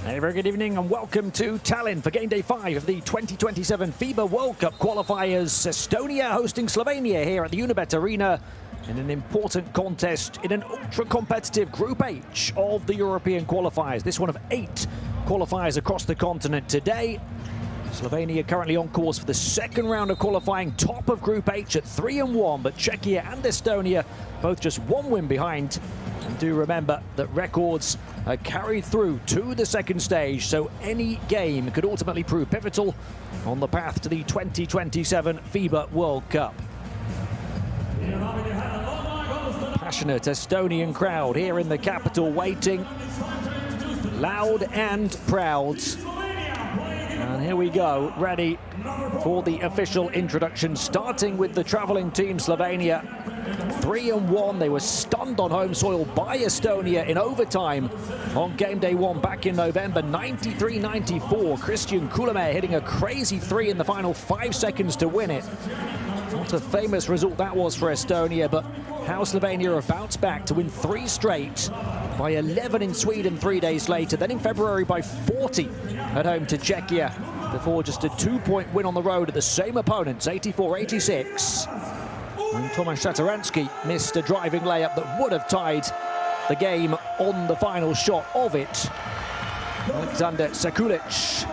A very good evening and welcome to Tallinn for game day 5 of the 2027 FIBA World Cup qualifiers. Estonia hosting Slovenia here at the Unibet Arena in an important contest in an ultra-competitive Group H of the European qualifiers. This one of 8 qualifiers across the continent today. Slovenia currently on course for the second round of qualifying, top of Group H at 3-1, but Czechia and Estonia both just one win behind. And do remember that records are carried through to the second stage, so any game could ultimately prove pivotal on the path to the 2027 FIBA World Cup. Passionate Estonian crowd here in the capital waiting, loud and proud. And here we go, ready for the official introduction, starting with the travelling team Slovenia. 3-1, they were stunned on home soil by Estonia in overtime on game day 1 back in November, 93-94. Christian Kullamäe hitting a crazy 3 in the final 5 seconds to win it. What a famous result that was for Estonia, but how Slovenia have bounced back to win 3 straight, by 11 in Sweden 3 days later, then in February by 40 at home to Czechia, before just a 2-point win on the road at the same opponents, 84-86. And Tomasz Satoranski missed a driving layup that would have tied the game on the final shot of it. Alexander Sekulic,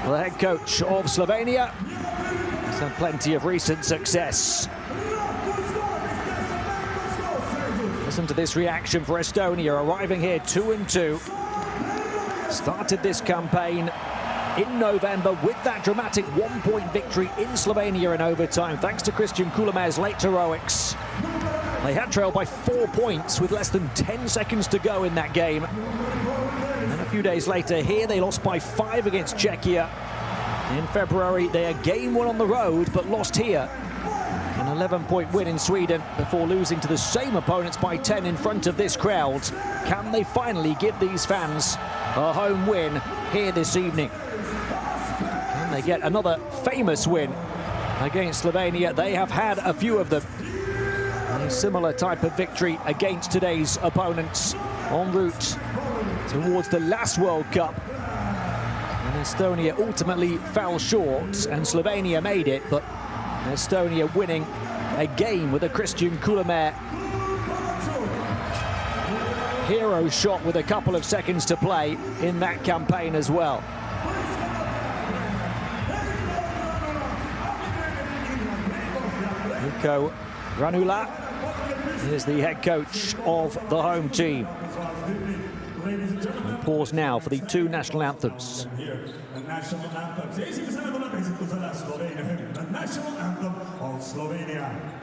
the head coach of Slovenia, has had plenty of recent success. Listen to this reaction for Estonia, arriving here 2-2. Started this campaign in November with that dramatic 1-point victory in Slovenia in overtime, thanks to Christian Kullamäe's late heroics. They had trailed by 4 points with less than 10 seconds to go in that game. And then a few days later here, they lost by 5 against Czechia. In February, they again won on the road, but lost here. An 11-point win in Sweden before losing to the same opponents by 10 in front of this crowd. Can they finally give these fans a home win here this evening? Can they get another famous win against Slovenia? They have had a few of them. A similar type of victory against today's opponents en route towards the last World Cup. And Estonia ultimately fell short and Slovenia made it, but Estonia winning a game with a Christian Kullamäe hero shot with a couple of seconds to play in that campaign as well. Mikko Ranula is the head coach of the home team. And pause now for the 2 national anthems. The national anthem of Slovenia.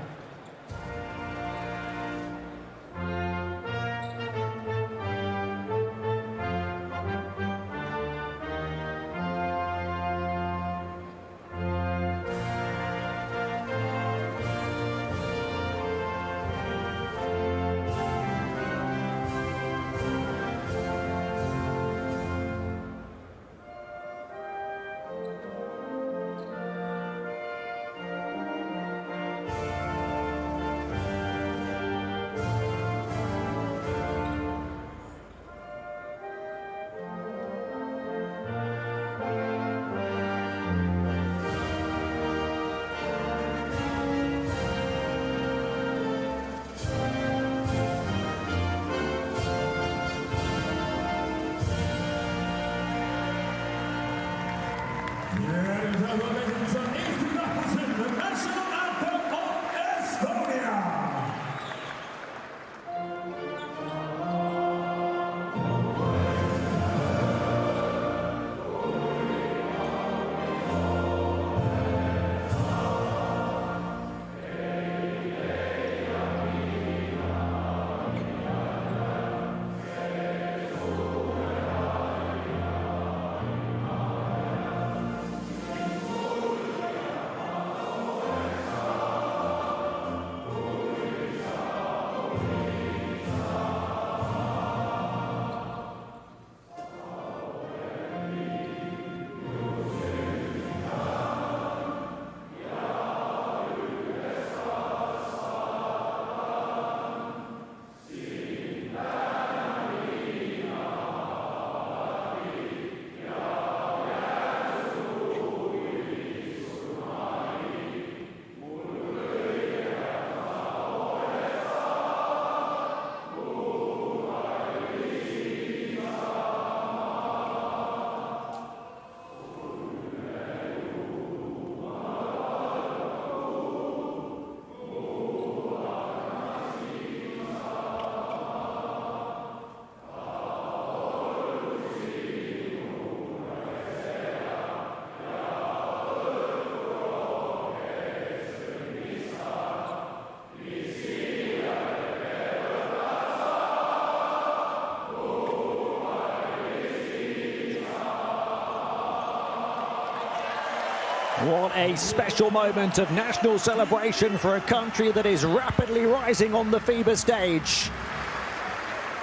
What a special moment of national celebration for a country that is rapidly rising on the FIBA stage.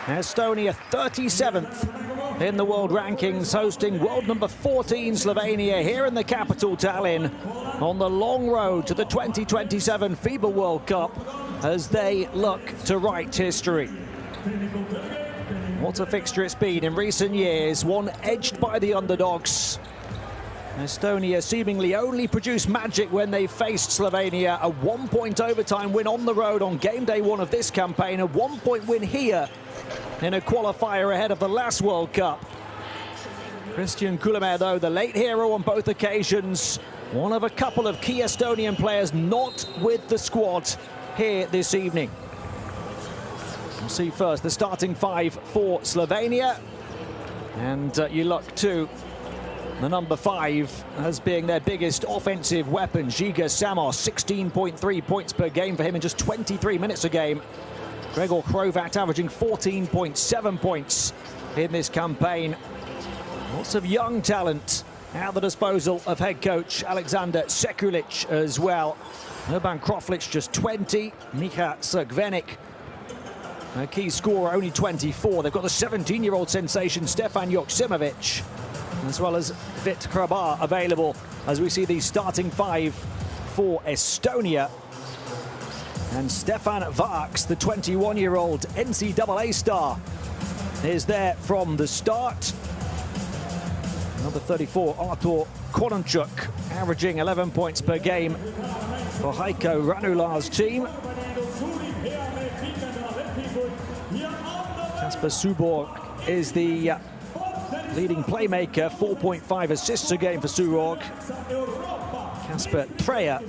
Estonia 37th in the world rankings, hosting world number 14 Slovenia here in the capital Tallinn on the long road to the 2027 FIBA World Cup as they look to write history. What a fixture it's been in recent years, one edged by the underdogs. Estonia seemingly only produced magic when they faced Slovenia. A 1-point overtime win on the road on game day one of this campaign. A 1-point win here in a qualifier ahead of the last World Cup. Christian Kullamäe, though, the late hero on both occasions. One of a couple of key Estonian players not with the squad here this evening. We'll see first the starting five for Slovenia. And you look to the number 5 as being their biggest offensive weapon, Žiga Samos, 16.3 points per game for him in just 23 minutes a game. Gregor Hrovat averaging 14.7 points in this campaign. Lots of young talent at the disposal of head coach Alexander Sekulic as well. Urban Kroflic just 20, Miha Crkvenik, a key scorer, only 24. They've got the 17-year-old sensation Stefan Joksimovic, as well as Vit Krabar available as we see the starting 5 for Estonia. And Stefan Vaks, the 21-year-old NCAA star, is there from the start. Number 34, Artur Koronchuk, averaging 11 points per game for Heiko Ranular's team. Kasper Suborg is the leading playmaker, 4.5 assists a game for Suborg. Kasper Treja,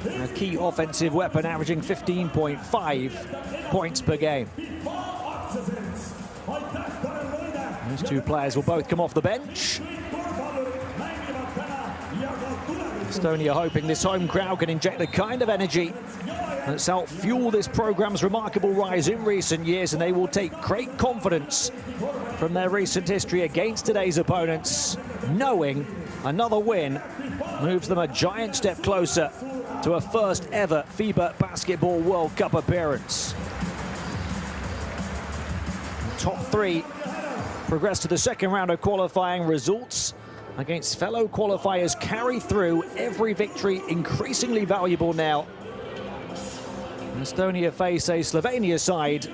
a key offensive weapon, averaging 15.5 points per game. These two players will both come off the bench. Estonia hoping this home crowd can inject the kind of energy that's helped fuel this programme's remarkable rise in recent years, and they will take great confidence from their recent history against today's opponents, knowing another win moves them a giant step closer to a first ever FIBA Basketball World Cup appearance. The top 3 progress to the second round of qualifying. Results against fellow qualifiers carry through, every victory increasingly valuable now. Estonia face a Slovenia side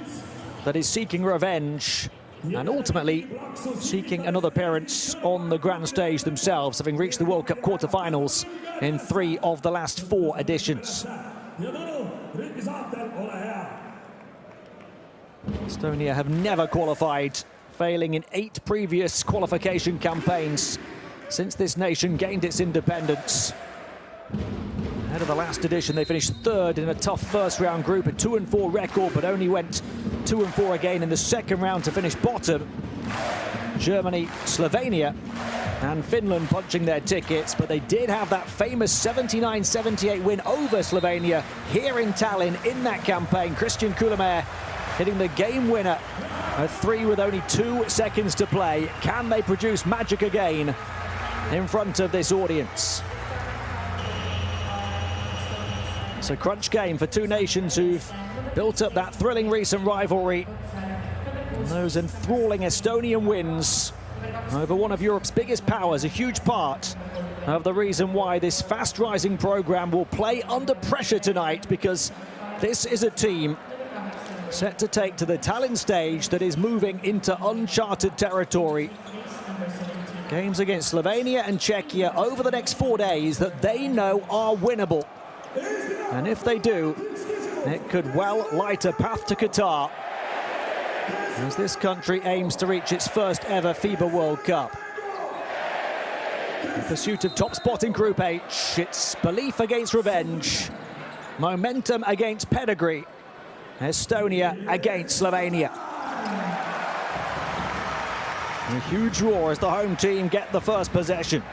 that is seeking revenge and ultimately seeking another appearance on the grand stage themselves, having reached the World Cup quarterfinals in 3 of the last 4 editions. Estonia have never qualified, failing in 8 previous qualification campaigns since this nation gained its independence. Ahead of the last edition, they finished 3rd in a tough first-round group, a 2-4 record, but only went 2-4 again in the second round to finish bottom. Germany, Slovenia, and Finland punching their tickets, but they did have that famous 79-78 win over Slovenia here in Tallinn in that campaign. Christian Kullamäe hitting the game winner at 3 with only 2 seconds to play. Can they produce magic again in front of this audience? It's a crunch game for two nations who've built up that thrilling recent rivalry. And those enthralling Estonian wins over one of Europe's biggest powers, a huge part of the reason why this fast-rising program will play under pressure tonight, because this is a team set to take to the Tallinn stage that is moving into uncharted territory. Games against Slovenia and Czechia over the next 4 days that they know are winnable. And if they do, it could well light a path to Qatar as this country aims to reach its first ever FIBA World Cup. In pursuit of top spot in Group H, it's belief against revenge, momentum against pedigree. Estonia against Slovenia. A huge roar as the home team get the first possession.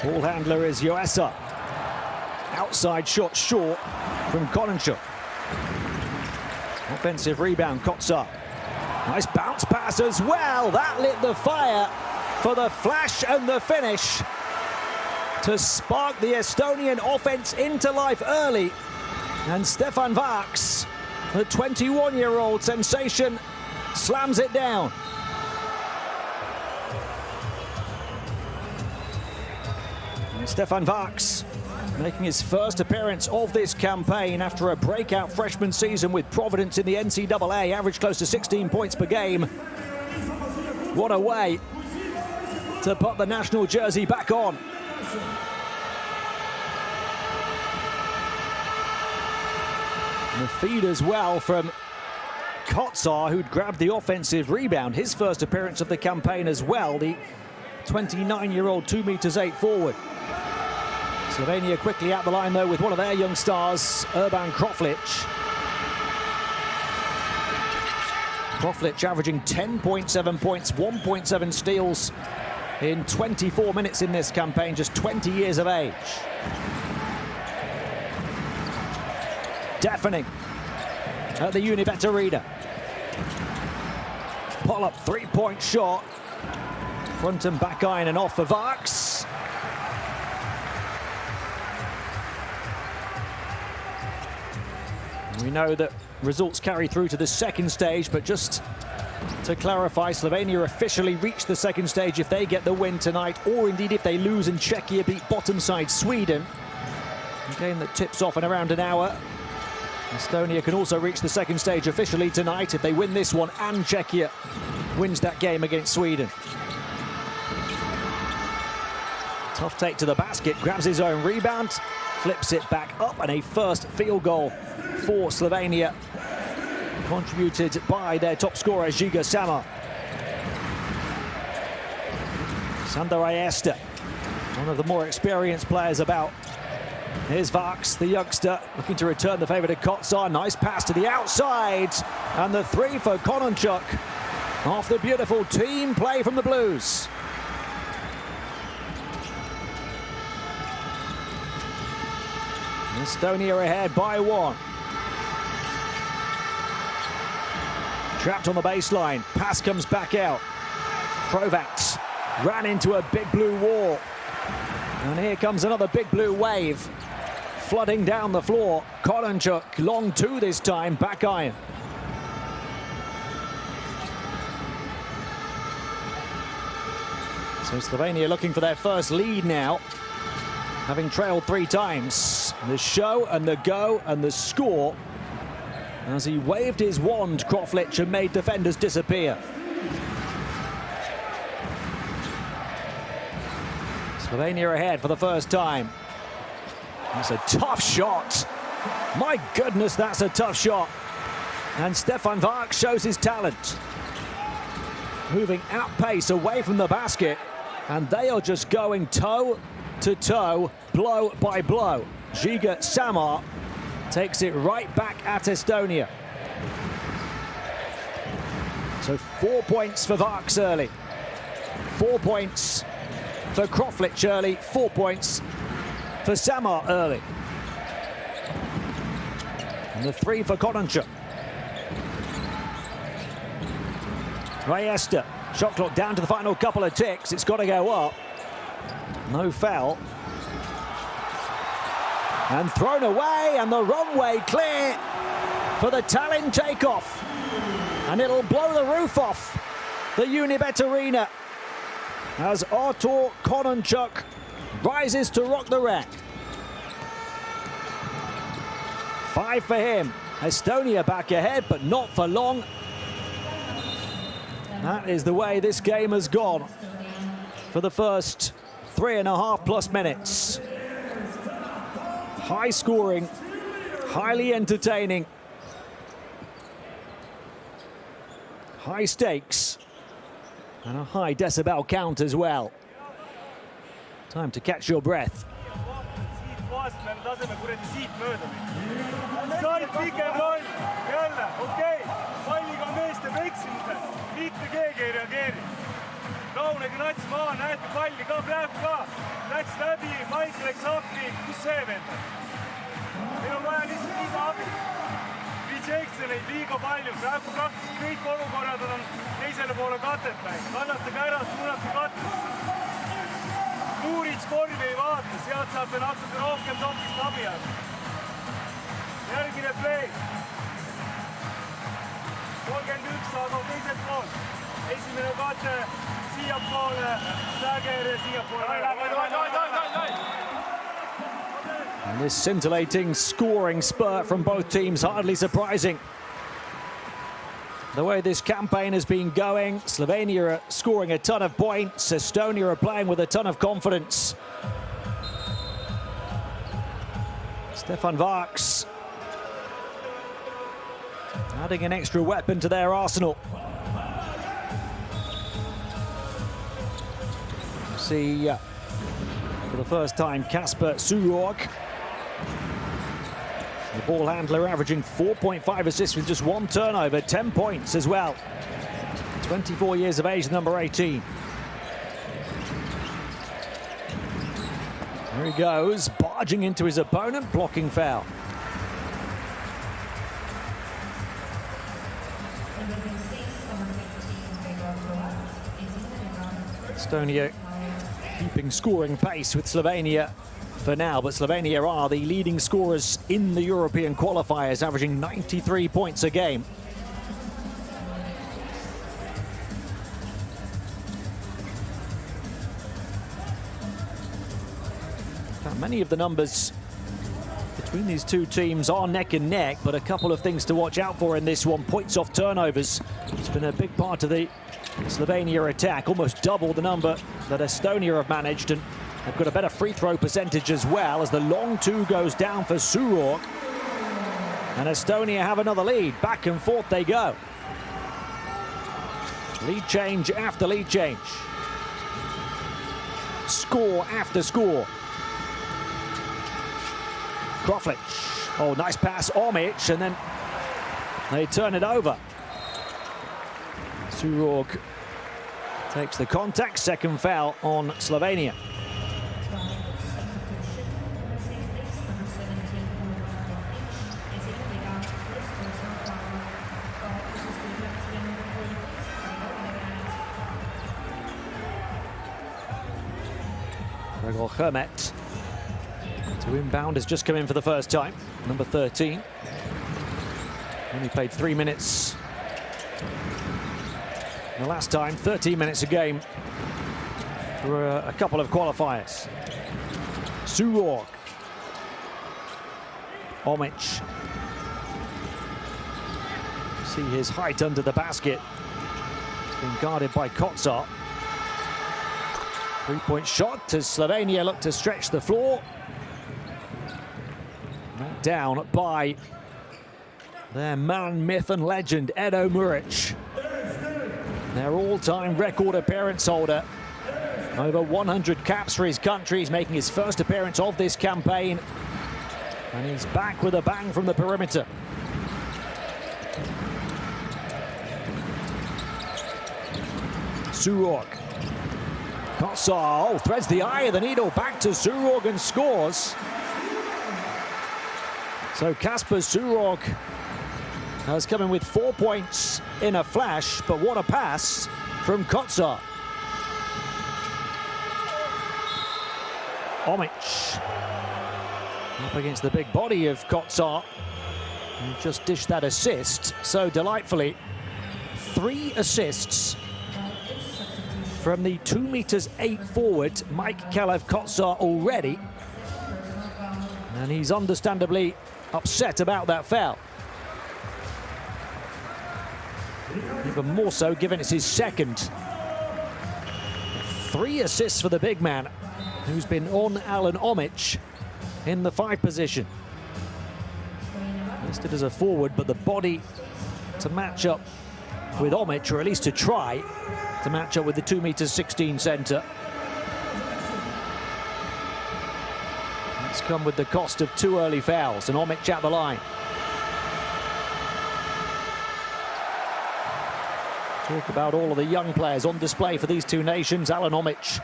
Ball handler is Joessa. Outside shot short from Koronchuk. Offensive rebound, Kotsar. Nice bounce pass as well. That lit the fire for the flash and the finish to spark the Estonian offense into life early. And Stefan Vaks, the 21-year-old sensation, slams it down. And Stefan Vaks making his first appearance of this campaign after a breakout freshman season with Providence in the NCAA, averaged close to 16 points per game. What a way to put the national jersey back on. And the feed as well from Kotsar, who'd grabbed the offensive rebound. His first appearance of the campaign as well, the 29-year-old 2'8" forward. Slovenia quickly out the line though with one of their young stars, Urban Kroflic. Kroflic averaging 10.7 points, 1.7 steals in 24 minutes in this campaign, just 20 years of age. Deafening at the Unibet Arena. Pull-up three-point shot. Front and back iron and off for Vaks. We know that results carry through to the second stage, but just to clarify, Slovenia officially reach the second stage if they get the win tonight, or indeed if they lose and Czechia beat bottom side Sweden. A game that tips off in around an hour. Estonia can also reach the second stage officially tonight if they win this one and Czechia wins that game against Sweden. Tough take to the basket, grabs his own rebound, flips it back up, and a first field goal for Slovenia, contributed by their top scorer, Žiga Samar. Sander Ayesta, one of the more experienced players about. Here's Vaks, the youngster, looking to return the favour to Kotsar. Nice pass to the outside, and the three for Kononchuk off the beautiful team play from the Blues. Estonia ahead by one. Trapped on the baseline, pass comes back out. Provats ran into a big blue wall. And here comes another big blue wave, flooding down the floor. Kononchuk, long two this time, back iron. So Slovenia looking for their first lead now, having trailed three times. The show and the go and the score as he waved his wand, Kroflic, and made defenders disappear. Slovenia ahead for the first time. That's a tough shot. My goodness, that's a tough shot. And Stefan Vaks shows his talent. Moving out pace away from the basket, and they are just going toe to toe, blow by blow. Žiga Samar takes it right back at Estonia. So 4 points for Vaks early. 4 points for Kroflic early. 4 points for Samar early. And the three for Kononchuk. Ayesta, shot clock down to the final couple of ticks. It's got to go up. No foul. And thrown away, and the runway clear for the Tallinn takeoff. And it'll blow the roof off the Unibet Arena as Artur Kononchuk rises to rock the rack. 5 for him. Estonia back ahead, but not for long. That is the way this game has gone for the first 3.5+ minutes. High scoring, highly entertaining, high stakes, and a high decibel count as well. Time to catch your breath. Raunegi nats maa, näete palli ka praegu ka. Läks läbi, Maik läks appi, kus see vend on? Meil on vaja lihtsalt lisaabi. tšehhid neid liiga palju, praegu kõik olukorrad on teisele poole katet läinud, kannatage ära, suunate katet. Luurits korvi ei vaata, sealt saate natuke rohkem topist abi anda. Järgine play. 31 saadab teiselt poolt. Esimene kate siia poole, Säger ja siia poole. And this scintillating scoring spurt from both teams, hardly surprising. The way this campaign has been going, Slovenia are scoring a ton of points, Estonia are playing with a ton of confidence. Stefan Varks adding an extra weapon to their arsenal. See, for the first time, Kasper Surog, the ball handler, averaging 4.5 assists with just 1 turnover, 10 points as well. 24 years of age, number 18. There he goes, barging into his opponent, blocking foul. Estonia keeping scoring pace with Slovenia for now, but Slovenia are the leading scorers in the European qualifiers, averaging 93 points a game. Many of the numbers between these two teams are neck and neck, but a couple of things to watch out for in this one. Points off turnovers. It's been a big part of the Slovenia attack, almost double the number that Estonia have managed, and they've got a better free throw percentage as well, as the long two goes down for Surog. And Estonia have another lead. Back and forth they go. Lead change after lead change. Score after score. Kroflic. Oh, nice pass, Omic, and then they turn it over. Surog takes the contact, second foul on Slovenia. Gregor Hermet to inbound has just come in for the first time, number 13. Only played 3 minutes the last time, 13 minutes a game for a couple of qualifiers. Surog. Omic. See his height under the basket. It's been guarded by Kotsar. Three-point shot as Slovenia look to stretch the floor. Knocked down by their man, myth and legend, Edo Muric. Their all-time record appearance holder. Over 100 caps for his country. He's making his first appearance of this campaign. And he's back with a bang from the perimeter. Surog. Kotsar, threads the eye of the needle, back to Surog and scores. So Kasper Surog has come in with 4 points in a flash, but what a pass from Kotsar. Omic up against the big body of Kotsar, who just dished that assist so delightfully. 3 assists from the 2'8" forward, Mike Kalev Kotsar, already. And he's understandably upset about that foul. Even more so given it's his second. 3 assists for the big man, who's been on Alan Omic in the 5 position. Listed as a forward, but the body to match up with Omic, or at least to try to match up with the 2'16" centre. It's come with the cost of 2 early fouls, and Omic at the line. Talk about all of the young players on display for these two nations. Alan Omic,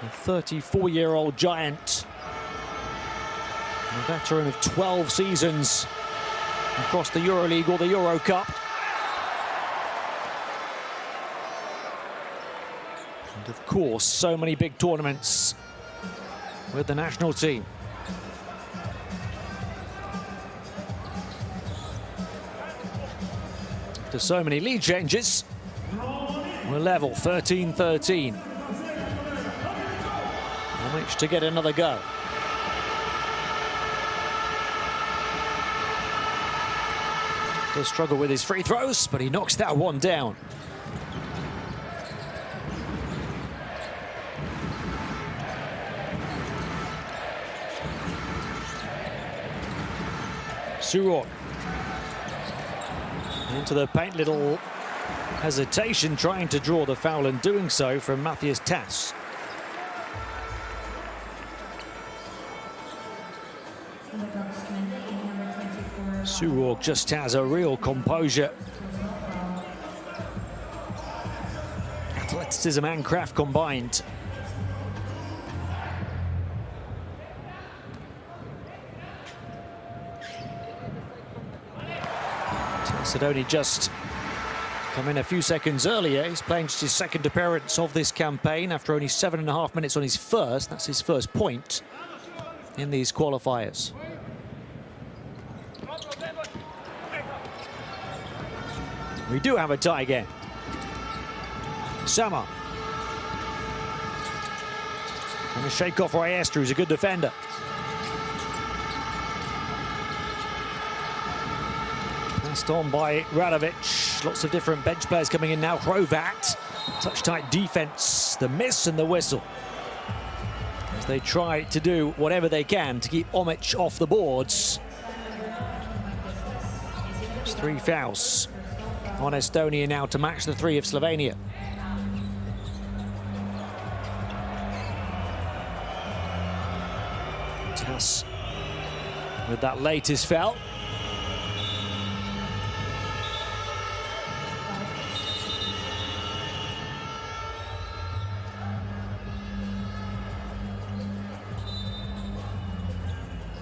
a 34-year-old giant, a veteran of 12 seasons across the EuroLeague or the Euro Cup. And of course, so many big tournaments with the national team. After so many lead changes, we're level, 13-13. Managed to get another go. Does struggle with his free throws, but he knocks that one down. Surog into the paint, little hesitation trying to draw the foul and doing so from Matthias Tass. Surog just has a real composure. Athleticism and craft combined. Tass had only just come in a few seconds earlier. He's playing just his second appearance of this campaign after only 7.5 minutes on his first. That's his first point in these qualifiers. We do have a tie again. Sama. And a shake off Riester, who's a good defender. Passed on by Radovic. Lots of different bench players coming in now. Hrovat. Touch tight defense. The miss and the whistle. As they try to do whatever they can to keep Omic off the boards. It's 3 fouls on Estonia now to match the 3 of Slovenia. Tass with that latest foul.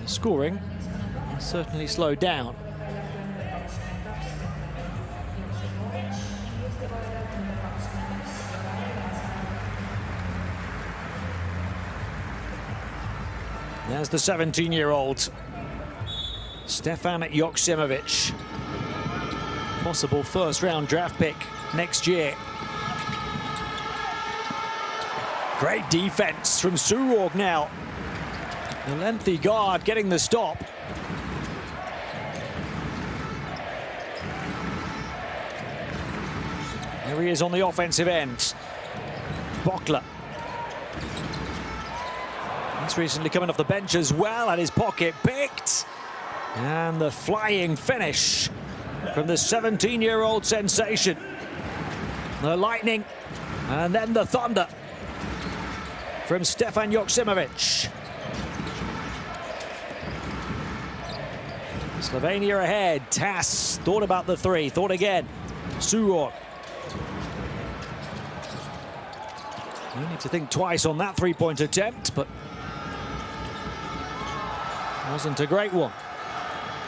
The scoring certainly slowed down. There's the 17-year-old Stefan Joksimovic, possible first-round draft pick next year. Great defense from Surog now. The lengthy guard getting the stop. Here he is on the offensive end. Bokler. He's recently coming off the bench as well, and his pocket picked. And the flying finish from the 17-year-old sensation. The lightning, and then the thunder from Stefan Joksimovic. Slovenia ahead. Tass thought about the 3, thought again. Surog. You need to think twice on that three-point attempt, but wasn't a great one.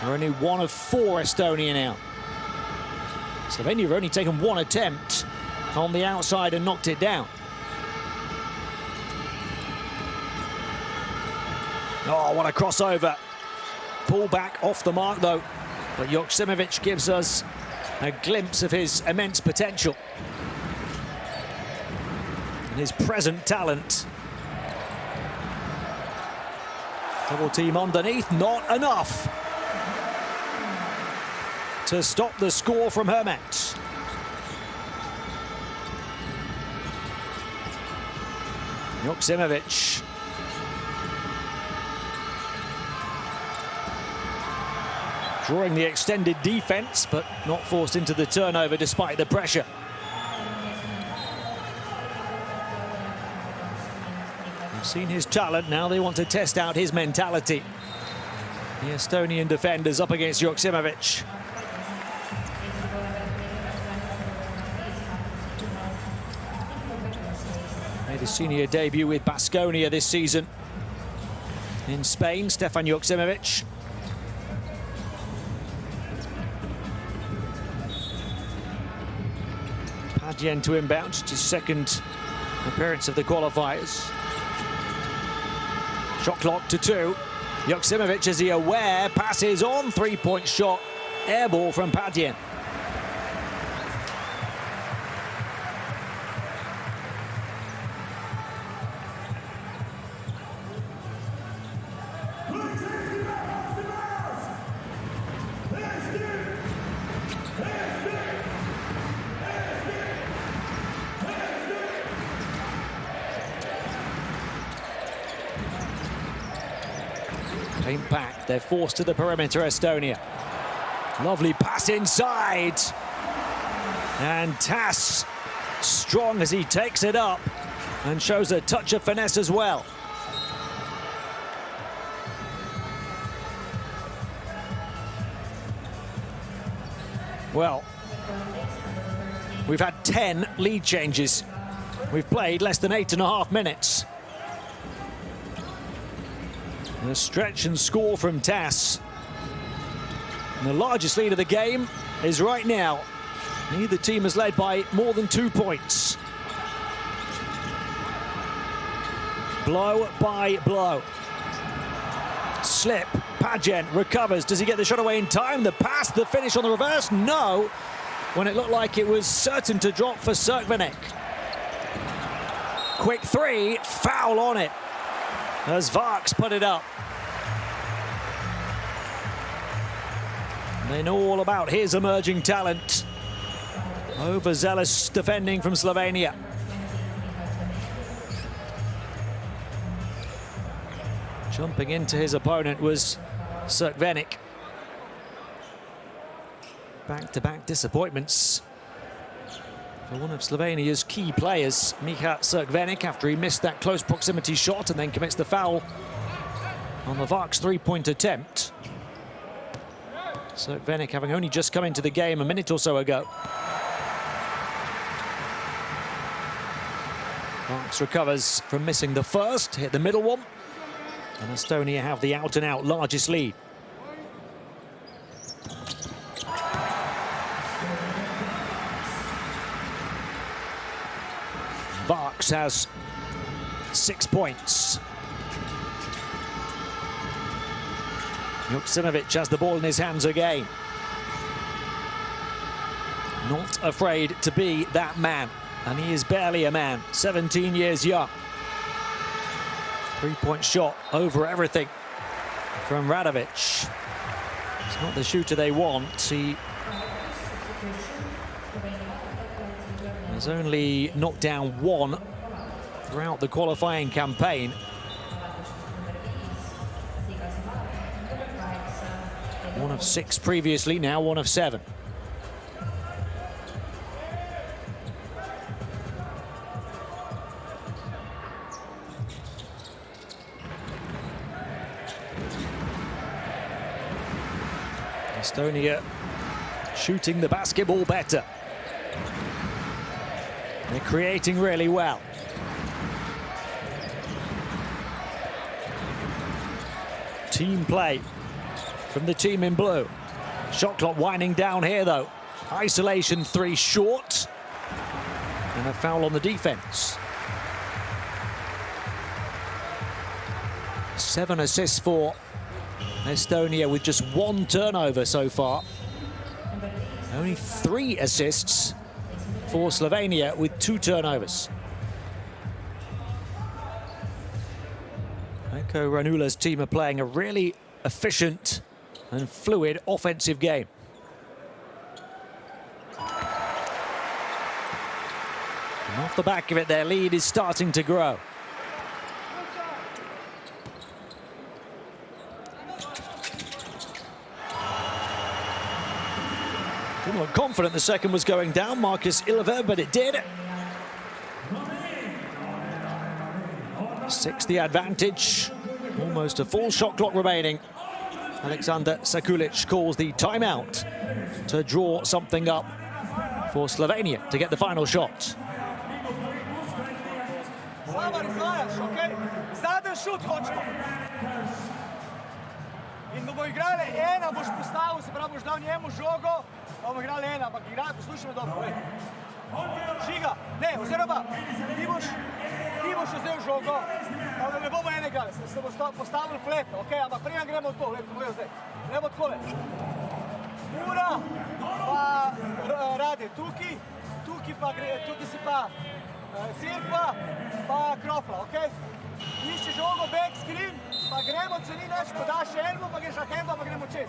They're only 1 of 4 Estonia now. Slovenia have only taken 1 attempt on the outside and knocked it down. Oh, what a crossover. Pull back off the mark, though. But Joksimovic gives us a glimpse of his immense potential and his present talent. Double team underneath, not enough to stop the score from Hermet. Joksimovic. Drawing the extended defense, but not forced into the turnover despite the pressure. They've seen his talent, now they want to test out his mentality. The Estonian defenders up against Joksimovic. Made his senior debut with Baskonia this season. In Spain, Stefan Joksimovic. Padien to inbound, his second appearance of the qualifiers. Shot clock to 2. Joksimovic, is he aware? Passes on, three-point shot. Air ball from Padien. Paint back, they're forced to the perimeter, Estonia. Lovely pass inside. And Tass, strong as he takes it up and shows a touch of finesse as well. Well, we've had 10 lead changes. We've played less than 8.5 minutes. A stretch and score from Tass. And the largest lead of the game is right now. Neither team has led by more than 2 points. Blow by blow. Slip, Padien recovers. Does he get the shot away in time? The pass, the finish on the reverse? No. When it looked like it was certain to drop for Serkvenik. Quick three, foul on it, as Varks put it up. They know all about his emerging talent. Overzealous defending from Slovenia. Jumping into his opponent was Serkvenik. Back-to-back disappointments for one of Slovenia's key players, Miha Serkvenik, after he missed that close proximity shot and then commits the foul on the Varks three-point attempt. Serkvenik having only just come into the game a minute or so ago. Varks recovers from missing the first, hit the middle one, and Estonia have the out-and-out largest lead. Varks has 6 points. Joksimovic has the ball in his hands again. Not afraid to be that man, and he is barely a man, 17 years young. Three-point shot over everything from Radovic. It's not the shooter they want. He has only knocked down 1 throughout the qualifying campaign. One of 6 previously, now 1 of 7. Estonia shooting the basketball better. They're creating really well. Team play from the team in blue. Shot clock winding down here though. Isolation 3 short. And a foul on the defense. 7 assists for Estonia with just 1 turnover so far. Only 3 assists for Slovenia with 2 turnovers. Eko Ranula's team are playing a really efficient and fluid offensive game. And off the back of it, their lead is starting to grow. Didn't look confident the second was going down, Marcus Ilver, but it did. 6 the advantage. Almost a full shot clock remaining. Alexander Sakulic calls the timeout to draw something up for Slovenia to get the final shot. In bomo igrali ena, boš postavil, se pravi, boš dal njemu žogo, bomo igrali ena, ampak poslušaj me dobro. Žiga, ne, oziroma ti boš vzel žogo, pa ne bomo enega, se bo postavil flet, ok, ampak preden gremo v to, gledaj zdaj, gremo takole. Mura, pa Rade, tukaj si pa Sirpa, pa Krofla, ok? Išči žogo, back screen, pa gremo, če ni naš, podaš še elbo, pa greš na hemba, pa gremo čez.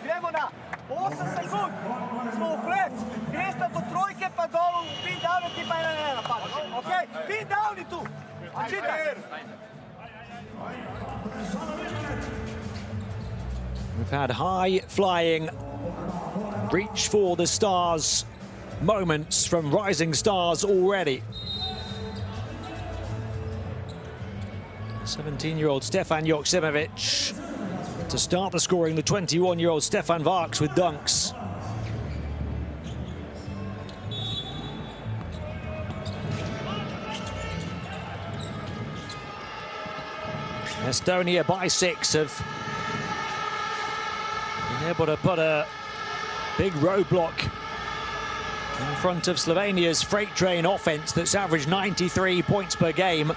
Gremo na 8 sekund, smo v flet, gresta do trojke, pa dol, pin down, ti pa 1-1 napadaš, ok? Pin down je tu, čitaj. We've had high-flying, reach for the stars moments from rising stars already. 17-year-old Stefan Joksimovic to start the scoring, the 21-year-old Stefan Varks with dunks. Estonia by 6 have been able to put a big roadblock in front of Slovenia's freight train offense that's averaged 93 points per game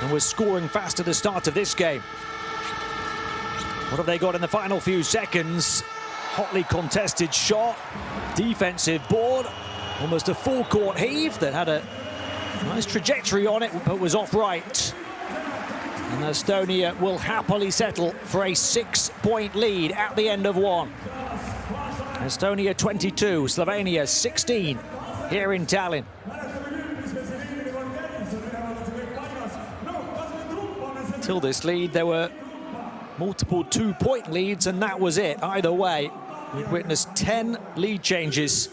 and was scoring fast at the start of this game. What have they got in the final few seconds? Hotly contested shot, defensive board, almost a full court heave that had a nice trajectory on it but was off right. And Estonia will happily settle for a 6-point lead at the end of one. Estonia 22, Slovenia 16 here in Tallinn. Till this lead, there were multiple 2-point leads, and that was it. Either way, we'd witnessed 10 lead changes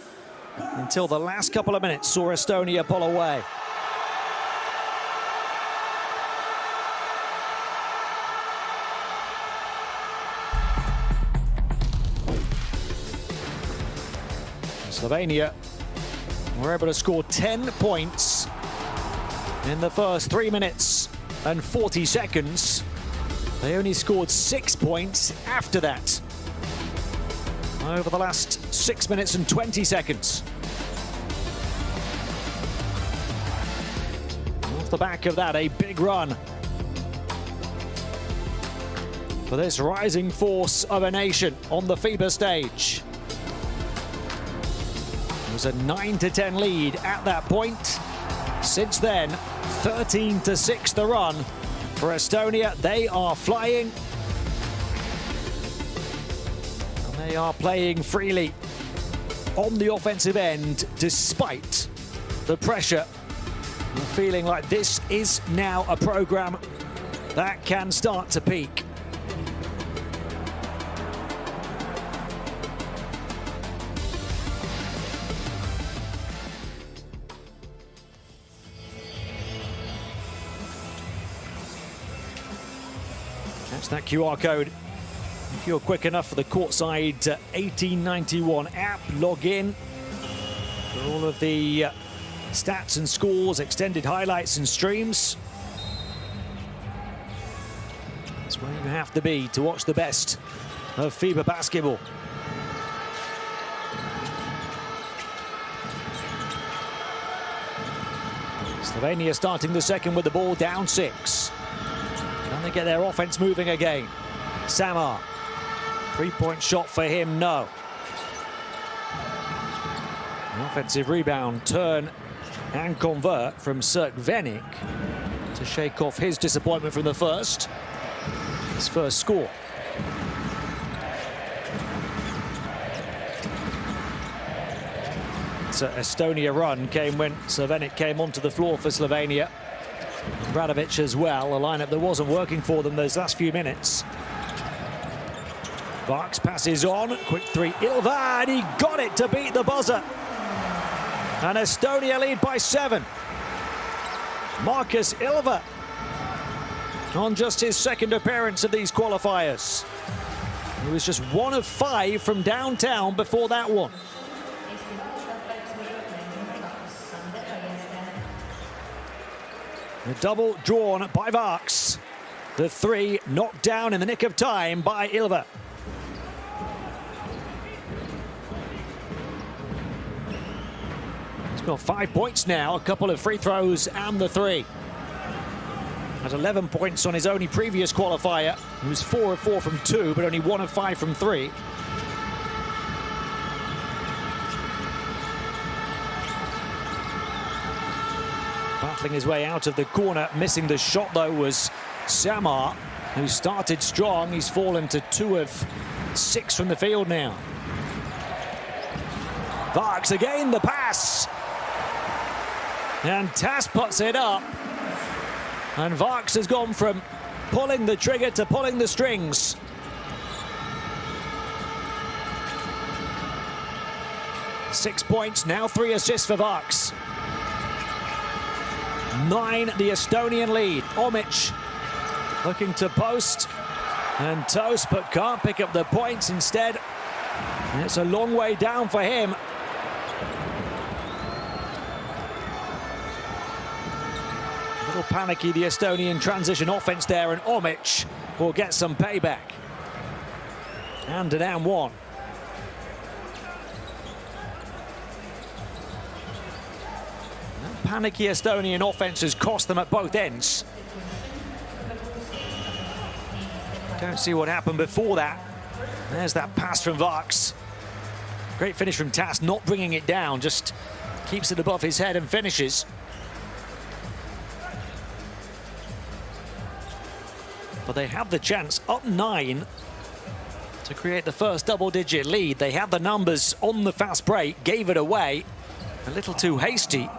until the last couple of minutes saw Estonia pull away. Slovenia were able to score 10 points in the first 3 minutes and 40 seconds. They only scored 6 points after that over the last 6 minutes and 20 seconds. Off the back of that, a big run for this rising force of a nation on the FIBA stage. It was a 9-10 lead at that point. Since then, 13-6 the run for Estonia. They are flying. And they are playing freely on the offensive end despite the pressure. And feeling like this is now a program that can start to peak. That's that QR code. If you're quick enough for the courtside 1891 app, log in for all of the stats and scores, extended highlights and streams. That's where you have to be to watch the best of FIBA basketball. Slovenia starting the second with the ball down 6. Can they get their offense moving again? Samar, 3-point shot for him, no. An offensive rebound, turn and convert from Cerkvenik to shake off his disappointment from the first. His first score. So Estonia run came when Cerkvenik came onto the floor for Slovenia. Radovic as well, a lineup that wasn't working for them those last few minutes. Varks passes on, quick three, Ilva, and he got it to beat the buzzer. And Estonia lead by 7. Markus Ilva on just his second appearance of these qualifiers. He was just 1 of 5 from downtown before that one. The double drawn by Varks. The 3 knocked down in the nick of time by Ilva. He's got 5 points now, a couple of free throws and the three. Has 11 points on his only previous qualifier. He was 4 of 4 from 2, but only 1 of 5 from 3. Battling his way out of the corner, missing the shot though was Samar, who started strong. He's fallen to 2 of 6 from the field now. Varks again, the pass. And Tas puts it up. And Varks has gone from pulling the trigger to pulling the strings. Six points, now 3 assists for Varks. 9, the Estonian lead. Omic looking to post and toast, but can't pick up the points instead. And it's a long way down for him. A little panicky, the Estonian transition offense there, and Omic will get some payback. And an and one. Panicky Estonian offense has cost them at both ends. Don't see what happened before that. There's that pass from Varks. Great finish from Tas, not bringing it down, just keeps it above his head and finishes. But they have the chance, up 9, to create the first double-digit lead. They had the numbers on the fast break, gave it away. A little too hasty.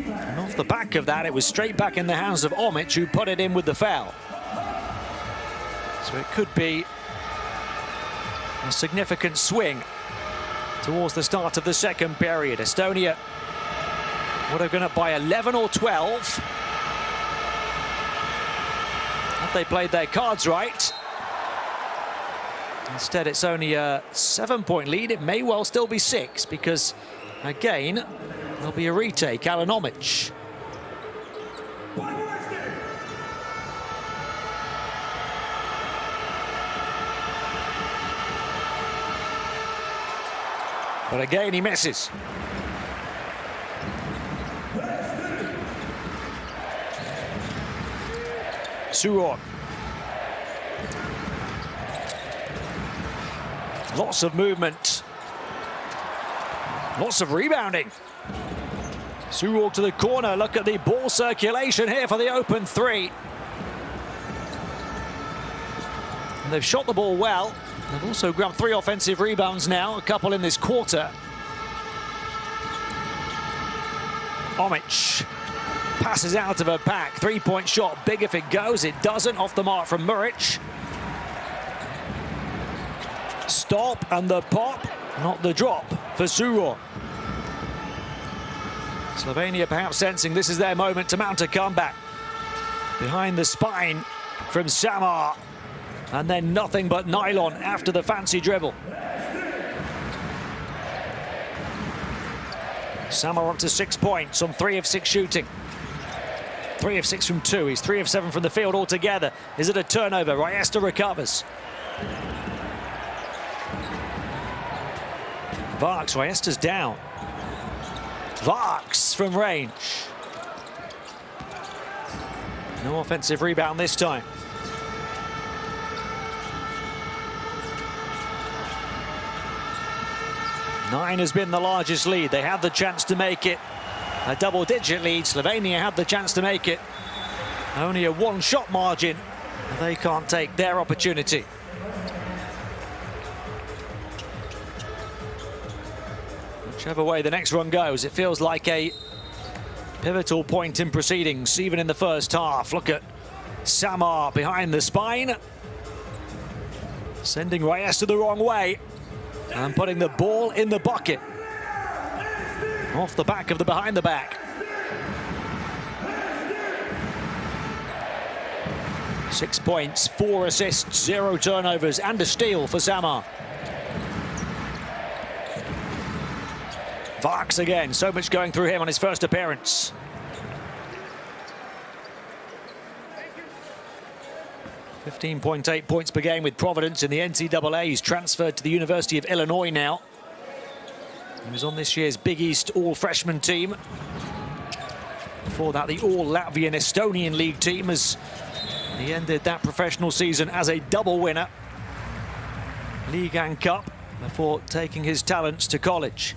And off the back of that, it was straight back in the hands of Omic, who put it in with the foul. So it could be a significant swing towards the start of the second period. Estonia would have gone up by 11 or 12. Had they played their cards right. Instead, it's only a 7-point lead. It may well still be 6 because, again, there'll be a retake. Alan Omic. But again, he misses. Suron. Lots of movement. Lots of rebounding. Suron to the corner. Look at the ball circulation here for the open three. And they've shot the ball well. They've also grabbed 3 offensive rebounds now, a couple in this quarter. Omic passes out of her pack. 3-point shot, big if it goes. It doesn't, off the mark from Muric. Stop and the pop, not the drop for Suron. Slovenia perhaps sensing this is their moment to mount a comeback. Behind the spine from Samar. And then nothing but nylon after the fancy dribble. Samar up to 6 points on 3 of 6 shooting. 3 of 6 from 2. He's 3 of 7 from the field altogether. Is it a turnover? Riesta recovers. Varks, Riesta's down. Varks from range. No offensive rebound this time. 9 has been the largest lead. They had the chance to make it a double-digit lead. Slovenia had the chance to make it only a 1-shot margin. They can't take their opportunity. Whichever way the next run goes, it feels like a pivotal point in proceedings, even in the first half. Look at Samar behind the spine, sending Riesta the wrong way. And putting the ball in the bucket. Off the back of the behind the back. 6 points, 4 assists, 0 turnovers, and a steal for Samar. Varks again, so much going through him on his first appearance. $15.8 points per game with Providence in the NCAA. He's transferred to the University of Illinois now. He was on this year's Big East all-freshman team. Before that, the all-Latvian Estonian league team, as he ended that professional season as a double winner, league and cup, before taking his talents to college.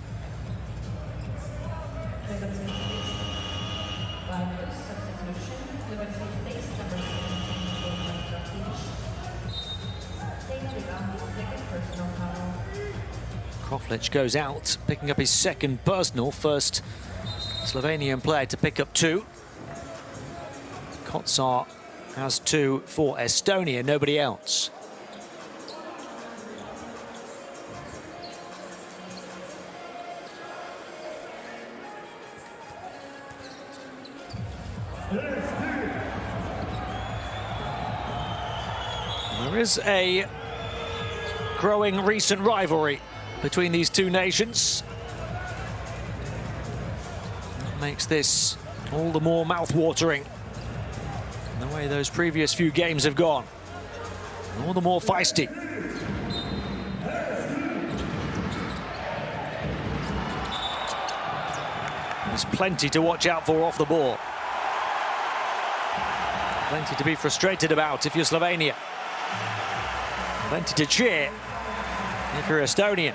Kroflic goes out, picking up his second personal, first Slovenian player to pick up 2. Kotsar has 2 for Estonia, nobody else. There is a growing recent rivalry between these two nations. That makes this all the more mouth-watering, the way those previous few games have gone. All the more feisty. There's plenty to watch out for off the ball. Plenty to be frustrated about if you're Slovenia. Plenty to cheer if you're Estonian.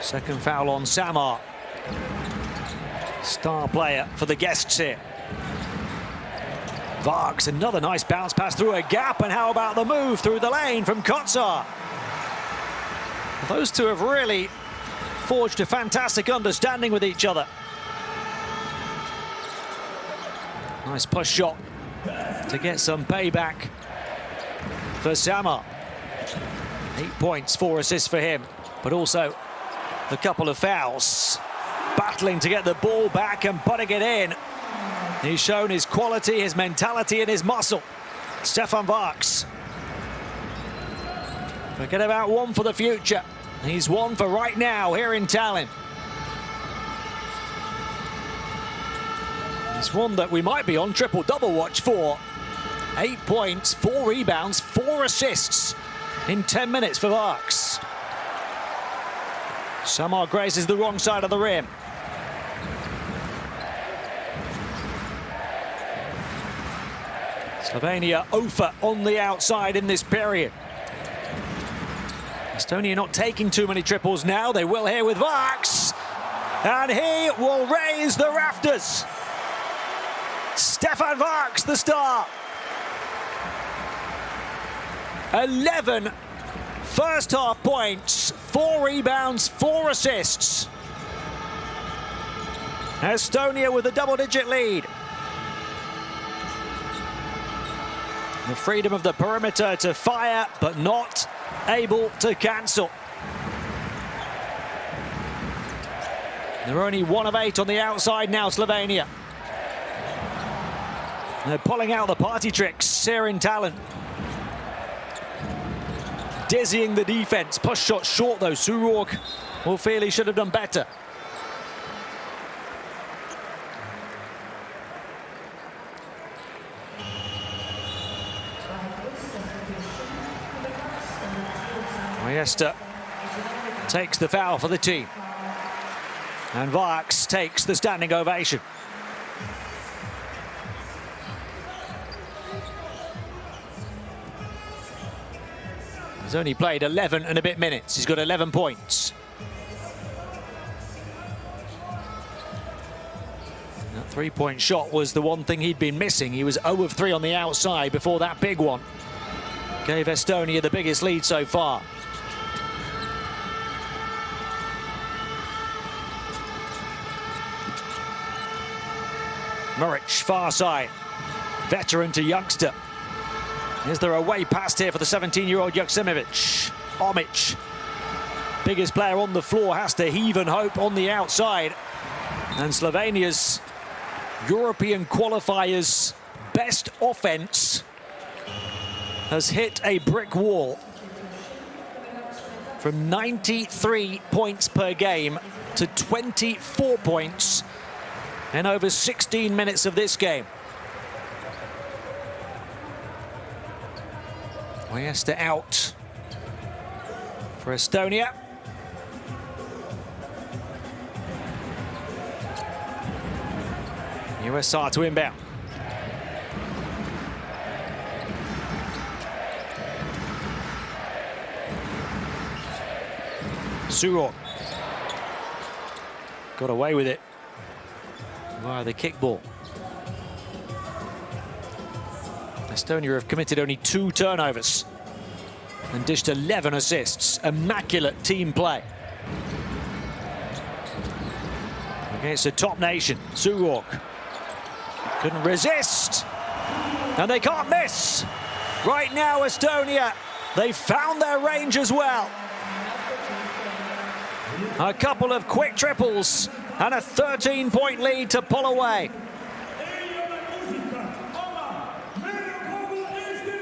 Second foul on Samar. Star player for the guests here. Varks, another nice bounce pass through a gap, and how about the move through the lane from Kotsar? Those two have really forged a fantastic understanding with each other. Nice push shot to get some payback for Samar. 8 points, 4 assists for him, but also a couple of fouls. Battling to get the ball back and putting it in. He's shown his quality, his mentality and his muscle. Stefan Varks. Forget about one for the future. He's one for right now here in Tallinn. He's one that we might be on triple-double watch for. 8 points, 4 rebounds, 4 assists in 10 minutes for Varks. Samar grazes the wrong side of the rim. Slovenia 0 on the outside in this period. Estonia not taking too many triples now. They will here with Varks. And he will raise the rafters. Stefan Varks, the star. 11 first half points, 4 rebounds, 4 assists. Estonia with a double-digit lead. The freedom of the perimeter to fire, but not able to cancel. They're only 1 of 8 on the outside now, Slovenia. They're pulling out the party tricks here in Tallinn. Dizzying the defense. Push shot short, though. Surog will feel he should have done better. Maesta takes the foul for the team. And Varks takes the standing ovation. He's only played 11 and a bit minutes. He's got 11 points. That three-point shot was the one thing he'd been missing. He was 0 of 3 on the outside before that big one. Gave Estonia the biggest lead so far. Muric, far side. Veteran to youngster. Is there a way past here for the 17-year-old Joksimovic? Omic, biggest player on the floor, has to heave and hope on the outside. And Slovenia's European qualifiers' best offense has hit a brick wall. From 93 points per game to 24 points in over 16 minutes of this game. Cuesta out for Estonia. USR to inbound. Surok got away with it via the kickball. Estonia have committed only 2 turnovers and dished 11 assists. Immaculate team play against a top nation. Surok couldn't resist, and they can't miss. Right now, Estonia, they found their range as well. A couple of quick triples and a 13-point lead to pull away.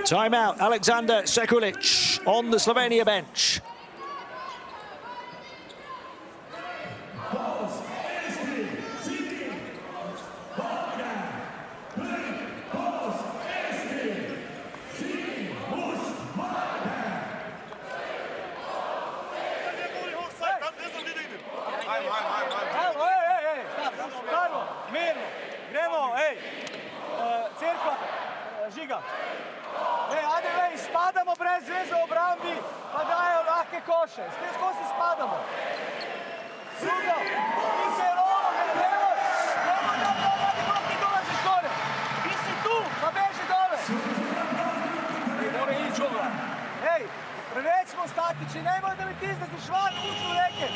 Timeout, Alexander Sekulic on the Slovenia bench. Žiga. Ajde, spadamo brez veze u obrambi, pa daje lake koše. S ko se spadamo? Suga, ti se rolo, nemoj ti dolaziš dole. Ti si tu, pa beži dole. Mora ići ova. Ej, prenećemo statići, nemoj da mi ti izlaziš van, uđu u reke.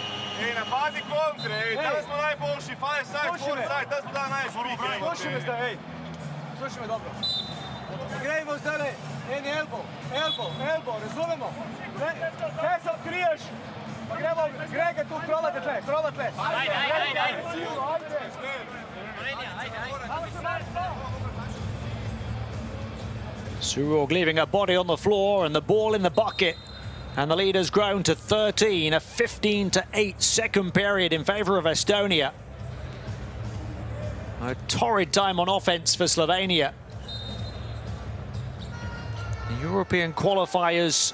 Na bazi kontre, tada smo najbolji, 5 side, 4 side, tada smo dali najbolji. Slušaj me zdaj, ej. Slušaj me dobro. Grejmo zdaj, en elbow, razumemo? Kaj se odkriješ? Pa gremo, Grege tu, krovat tle. Ajde. Surog leaving a body on the floor and the ball in the bucket. And the lead has grown to 13, a 15-8 second period in favour of Estonia. A torrid time on offence for Slovenia. The European qualifiers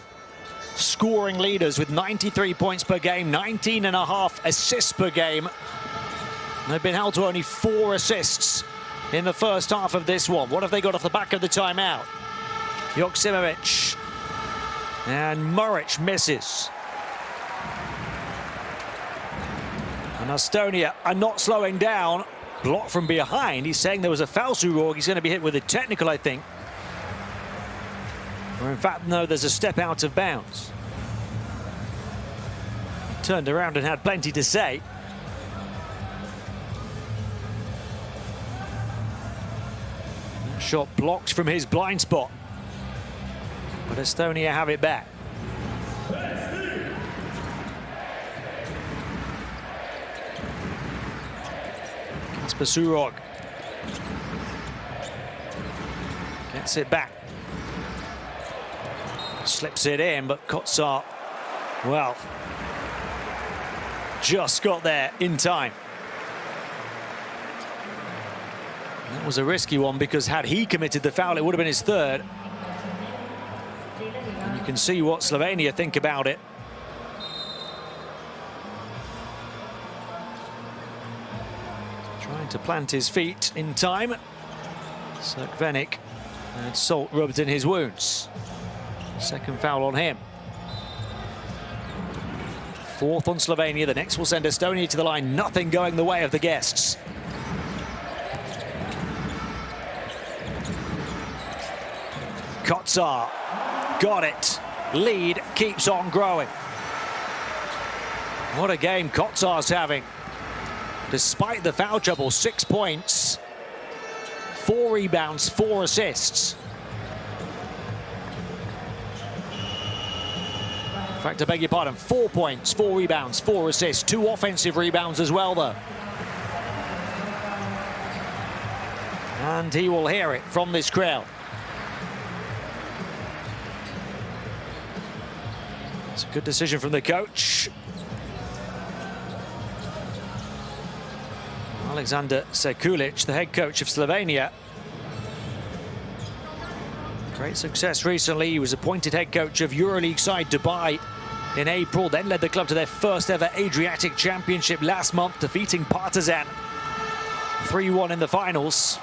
scoring leaders with 93 points per game, 19.5 assists per game. They've been held to only 4 assists in the first half of this one. What have they got off the back of the timeout? Joksimovic and Muric misses. And Estonia are not slowing down. Block from behind. He's saying there was a foul, Surog. He's going to be hit with a technical, I think. Or in fact, no, there's a step out of bounds. Turned around and had plenty to say. That shot blocked from his blind spot. But Estonia have it back. Kasper Surog gets it back. Slips it in, but Kotsar, well, just got there in time. That was a risky one because had he committed the foul, it would have been his 3rd. And you can see what Slovenia think about it. Trying to plant his feet in time. Srkvenik and salt rubbed in his wounds. Second foul on him. 4th on Slovenia. The next will send Estonia to the line. Nothing going the way of the guests. Kotsar got it. Lead keeps on growing. What a game Kotsar's having. Despite the foul trouble, 6 points, 4 rebounds, 4 assists. In fact, I beg your pardon, 4 points, 4 rebounds, 4 assists, 2 offensive rebounds as well, though. And he will hear it from this crowd. It's a good decision from the coach. Alexander Sekulic, the head coach of Slovenia. Great success recently. He was appointed head coach of EuroLeague side Dubai in April, then led the club to their first ever Adriatic Championship last month, defeating Partizan 3-1 in the finals.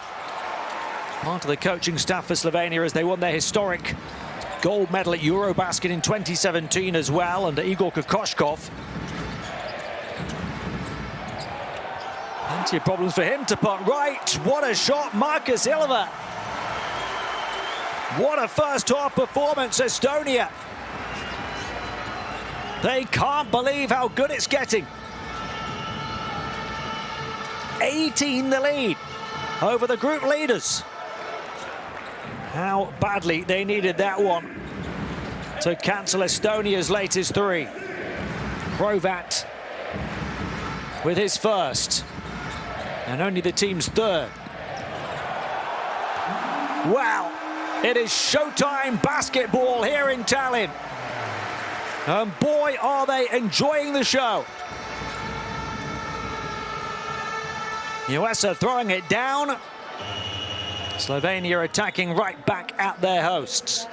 Part of the coaching staff for Slovenia as they won their historic gold medal at Eurobasket in 2017 as well, under Igor Kokoshkov. Plenty of problems for him to put right. What a shot, Marcus Ilva. What a first half performance, Estonia. They can't believe how good it's getting. 18 the lead over the group leaders. How badly they needed that one to cancel Estonia's latest three. Provat with his first, and only the team's third. Wow, it is showtime basketball here in Tallinn. And boy, are they enjoying the show. USA throwing it down. Slovenia attacking right back at their hosts.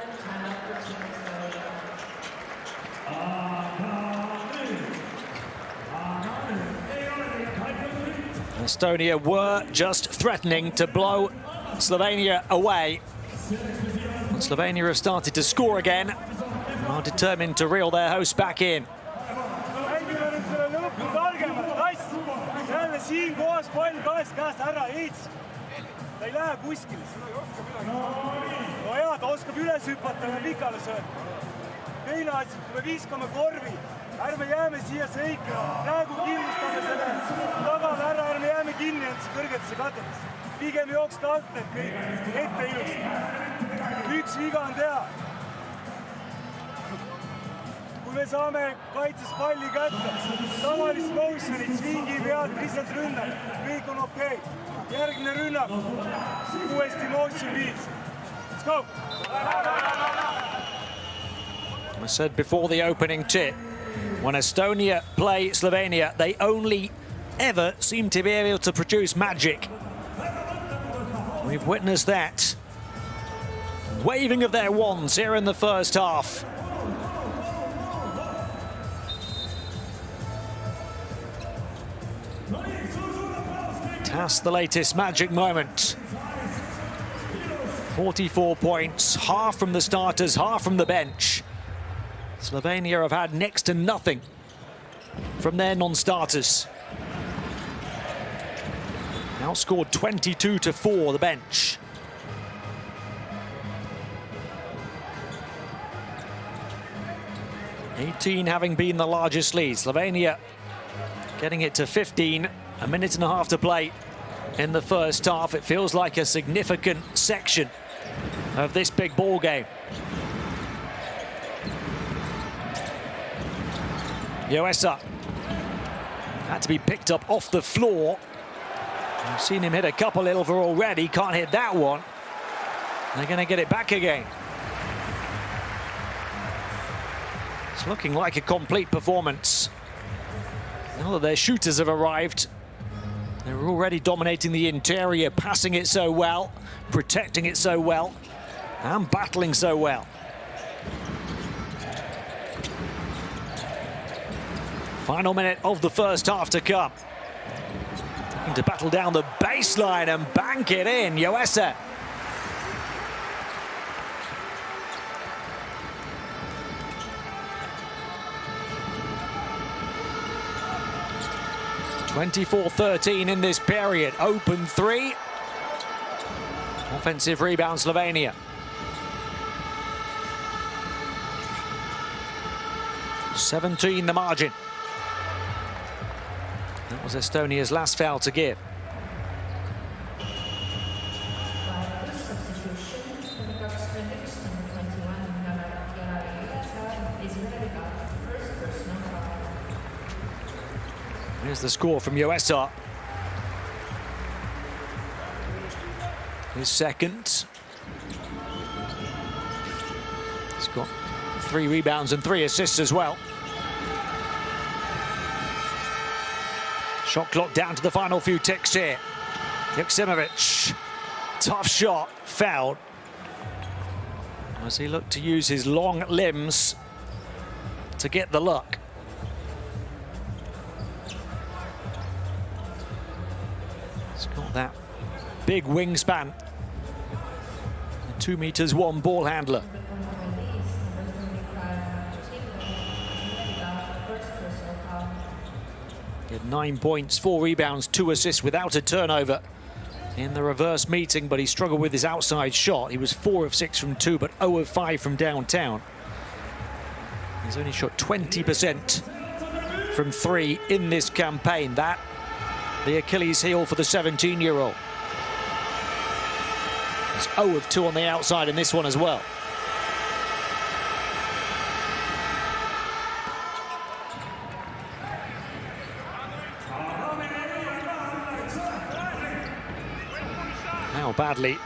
Estonia were just threatening to blow Slovenia away. And Slovenia have started to score again and are determined to reel their hosts back in. Ta ei lähe kuskile. No hea, ta oskab üles hüpata ja pikale sööta. Teine asi, kui me viskame korvi, ärme jääme siia sõika. Praegu kindlustame selle tagame ära, ärme jääme kinni endast kõrgetesse katedesse. Pigem jookske alt need kõik ette ilusti. Üks viga on teha. Kui me saame kaitses palli kätte, tavalist motionit, swingi pealt, lihtsalt rünnak, kõik on okei. Järgmine rünnak, uuesti motion viis. Let's go! I said before the opening tip, when Estonia play Slovenia, they only ever seem to be able to produce magic. We've witnessed that. Waving of their wands here in the first half. That's the latest magic moment. 44 points, half from the starters, half from the bench. Slovenia have had next to nothing from their non-starters. Outscored 22-4, the bench. $18 having been the largest lead. Slovenia getting it to 15. A minute and a half to play in the first half. It feels like a significant section of this big ball game. USA had to be picked up off the floor. I've seen him hit a couple Ilva already. Can't hit that one. They're going to get it back again. It's looking like a complete performance. Now that their shooters have arrived, they're already dominating the interior, passing it so well, protecting it so well, and battling so well. Final minute of the first half to come. Looking to battle down the baseline and bank it in, USA. (24-13) in this period. Open three. Offensive rebound, Slovenia. (17) the margin. That was Estonia's last foul to give. Here's the score from USA. His second. He's got 3 rebounds and 3 assists as well. Shot clock down to the final few ticks here. Joksimovic, tough shot, fouled. as he looked to use his long limbs to get the look. He's got that big wingspan. 2 meters 1 ball handler. He had 9 points, 4 rebounds, 2 assists without a turnover in the reverse meeting, but he struggled with his outside shot. He was 4 of 6 from 2, but 0 of 5 from downtown. He's only shot 20% from 3 in this campaign. That, the Achilles heel for the 17-year-old. He's 0 of 2 on the outside in this one as well. How badly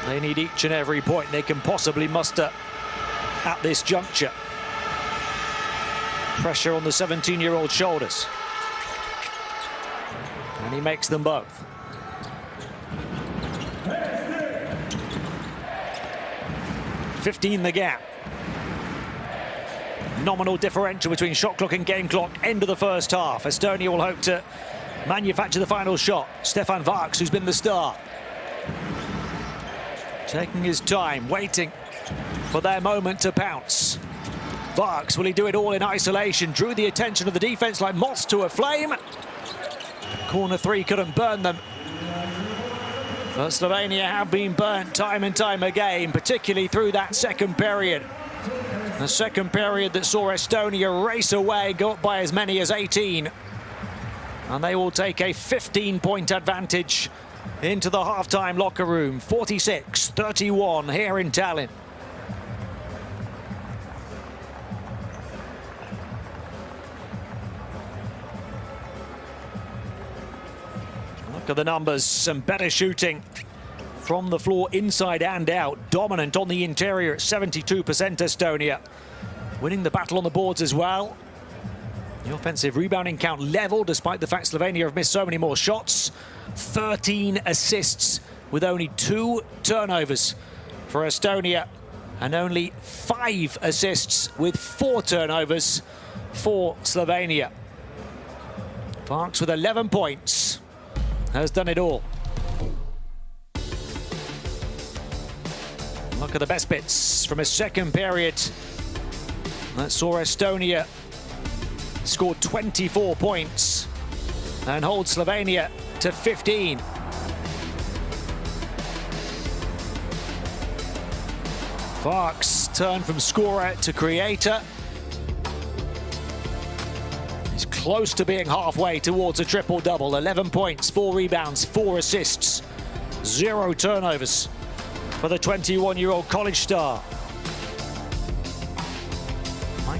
they need each and every point they can possibly muster at this juncture. Pressure on the 17-year-old shoulders. And he makes them both. $15 the gap. Nominal differential between shot clock and game clock. End of the first half. Estonia will hope to manufacture the final shot. Stefan Varks, who's been the star, taking his time, waiting for their moment to pounce. Varks, will he do it all in isolation? Drew the attention of the defense like moths to a flame. Corner 3 couldn't burn them. But Slovenia have been burnt time and time again, particularly through that second period. The second period that saw Estonia race away, go up by as many as 18. And they will take a 15-point advantage into the halftime locker room. 46-31 here in Tallinn. Look at the numbers, some better shooting from the floor inside and out. Dominant on the interior at 72% Estonia. Winning the battle on the boards as well. The offensive rebounding count level, despite the fact Slovenia have missed so many more shots. 13 assists with only 2 turnovers for Estonia, and only 5 assists with 4 turnovers for Slovenia. Varks with 11 points has done it all. Look at the best bits from his second period. That saw Estonia scored 24 points and hold Slovenia to 15. Varks turned from scorer to creator. He's close to being halfway towards a triple-double. 11 points, 4 rebounds, 4 assists, 0 turnovers for the 21-year-old college star.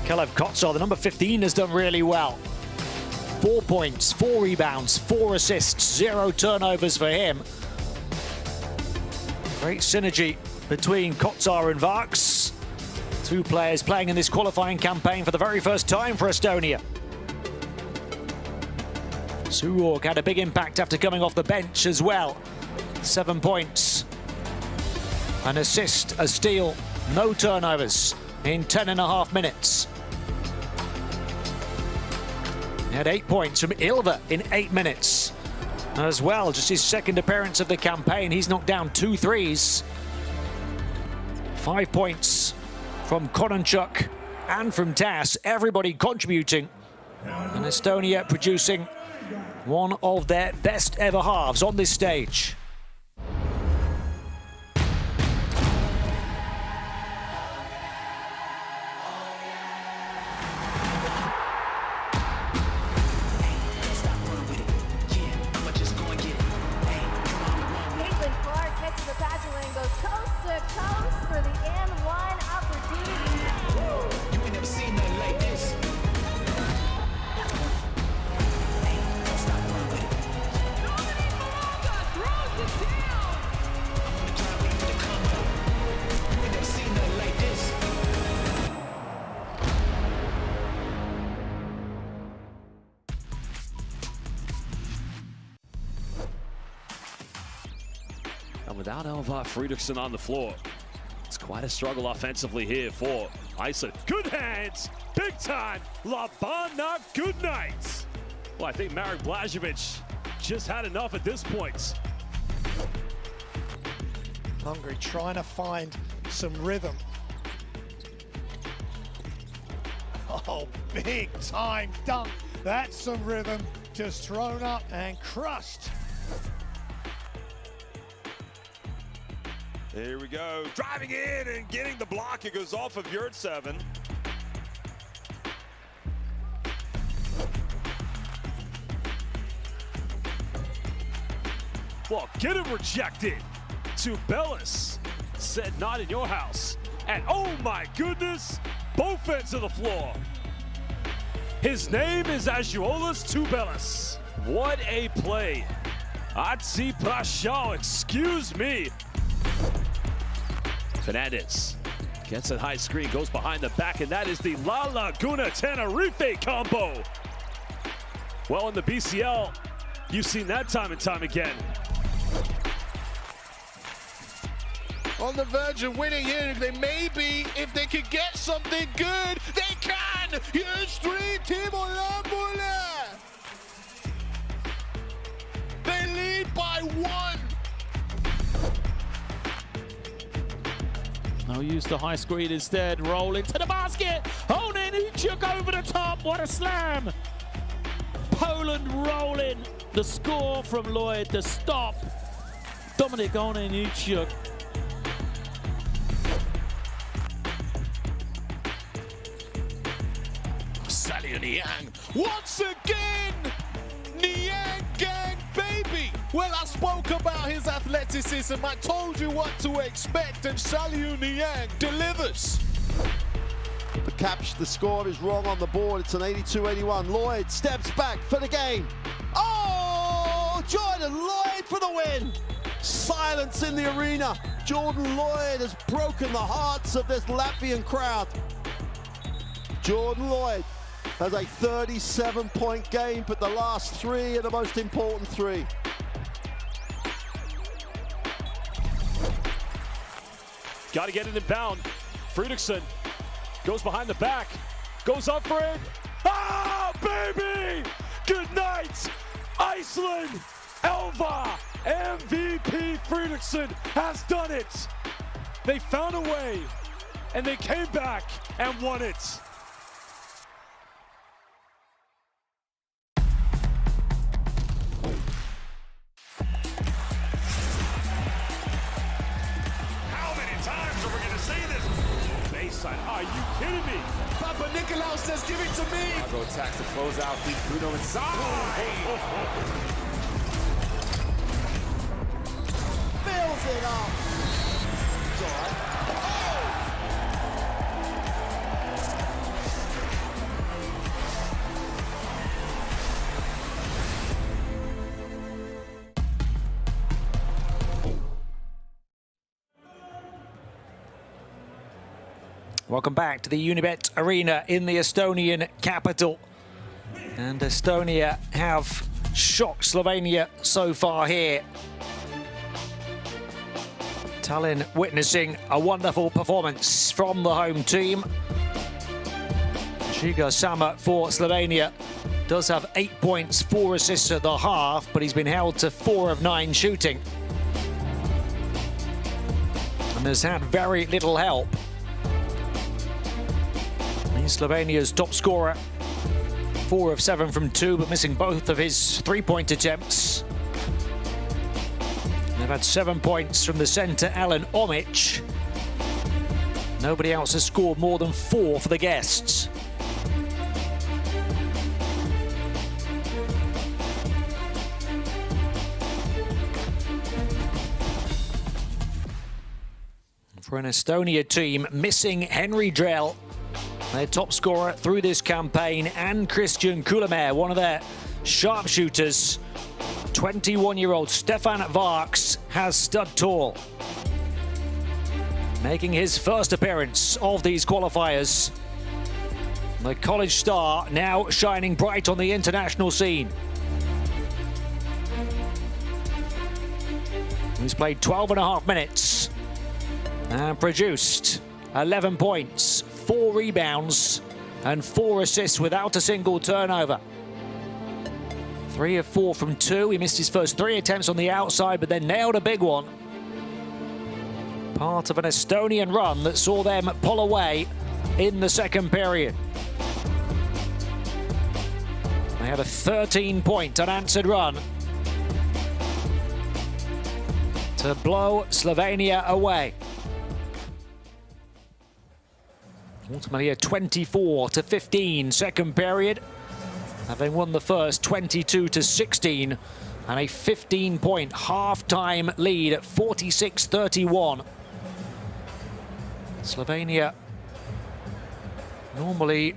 Kalev Kotsar, the number 15, has done really well. 4 points, 4 rebounds, 4 assists, 0 turnovers for him. Great synergy between Kotsar and Varks. 2 players playing in this qualifying campaign for the very first time for Estonia. Surok had a big impact after coming off the bench as well. 7 points, an assist, a steal, no turnovers in 10.5 minutes. He had 8 points from Ilva in 8 minutes as well. Just his second appearance of the campaign. He's knocked down 2 threes. 5 points from Kononchuk and from Tas. Everybody contributing. And Estonia producing one of their best ever halves on this stage. And without Elvar Fridriksson on the floor, it's Quite a struggle offensively here for Iceland. Good hands, big time. Labana, good night. Well, I think Marek Blažević just had enough at this point. Hungary trying to find some rhythm. Oh, big time dunk. That's some rhythm. Just thrown up and crushed. Here we go. Driving in and getting the block. It goes off of Yurtseven. Well, get him rejected. Tubelis said not in your house. And oh my goodness, both ends of the floor. His name is Azuolas Tubelis. What a play. Atsi Prashao, excuse me. Fernandez gets a high screen, goes behind the back, and that is the La Laguna Tenerife combo. Well, in the BCL, you've seen that time and time again. On the verge of winning here, they may be, if they could get something good, they can! Here's 3, Timo Lambola! They lead by 1! They'll use the high screen instead, roll into the basket! Onenichuk over the top, what a slam! Poland rolling, the score from Lloyd, the stop. Dominik Onenichuk. Saliu Niang, once again! Niang gang, baby! Well, I spoke about his athleticism. I told you what to expect, and Saliu Niang delivers. The score is wrong on the board. It's an 82-81. Lloyd steps back for the game. Oh, Jordan Lloyd for the win. Silence in the arena. Jordan Lloyd has broken the hearts of this Latvian crowd. Jordan Lloyd has a 37-point game, but the last 3 are the most important 3. Got to get it inbound. Fredriksson goes behind the back, goes up for it. Ah, baby! Good night, Iceland! Elva MVP Fredriksson has done it. They found a way, and they came back and won it. Are you kidding me? Papa Nicolau says, give it to me. Chicago attacks the closeout, feed Bruno inside. Fills it up. It's all right. Welcome back to the Unibet Arena in the Estonian capital. And Estonia have shocked Slovenia so far here. Tallinn witnessing a wonderful performance from the home team. Žiga Sama for Slovenia does have 8 points, 4 assists at the half, but he's been held to 4 of 9 shooting. And has had very little help. He's Slovenia's top scorer, 4 of 7 from 2, but missing both of his 3-point attempts. They've had 7 points from the centre, Alan Omic. Nobody else has scored more than 4 for the guests. For an Estonia team, missing Henry Drell, their top scorer through this campaign, and Christian Kulemäe, one of their sharpshooters. 21-year-old Stefan Varks has stood tall, making his first appearance of these qualifiers. The college star now shining bright on the international scene. He's played 12.5 minutes And produced 11 points, 4 rebounds, and 4 assists without a single turnover. 3 of 4 from 2. He missed his first 3 attempts on the outside, but then nailed a big one. Part of an Estonian run that saw them pull away in the second period. They had a 13-point unanswered run to blow Slovenia away. Ultimately a 24-15 second period, having won the first 22-16, and a 15-point half-time lead at 46-31. Slovenia normally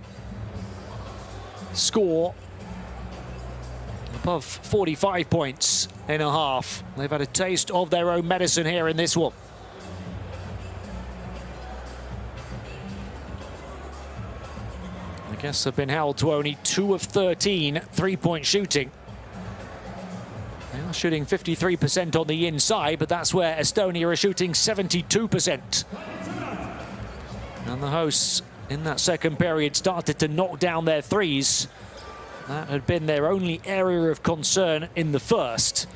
score above 45 points in a half. They've had a taste of their own medicine here in this one. I guess they've been held to only 2 of 13 three-point shooting. They are shooting 53% on the inside, but that's where Estonia are shooting 72%. And the hosts in that second period started to knock down their threes. That had been their only area of concern in the first.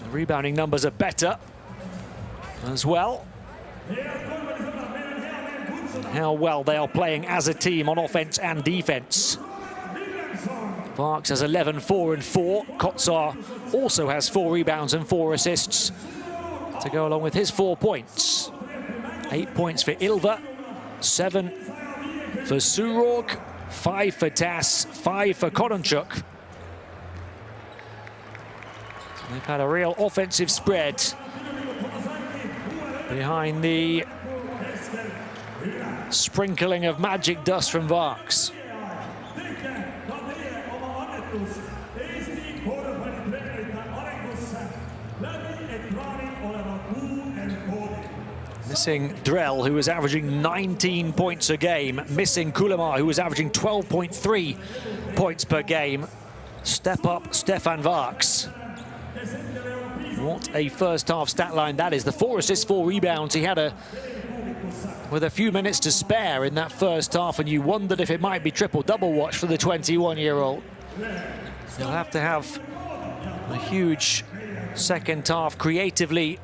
The rebounding numbers are better as well. How well they are playing as a team on offense and defense. Varks has 11, 4 and 4. Kotsar also has 4 rebounds and 4 assists to go along with his 4 points. 8 points for Ilva, 7 for Surog, 5 for Tas, 5 for Koronchuk. They've had a real offensive spread behind the sprinkling of magic dust from Varks. Missing Drell, who was averaging 19 points a game. Missing Kulamar, who was averaging 12.3 points per game. Step up Stefan Varks. What a first half stat line that is. The 4 assists, 4 rebounds. He had with a few minutes to spare in that first half, and you wondered if it might be triple-double watch for the 21-year-old. He'll have to have a huge second half creatively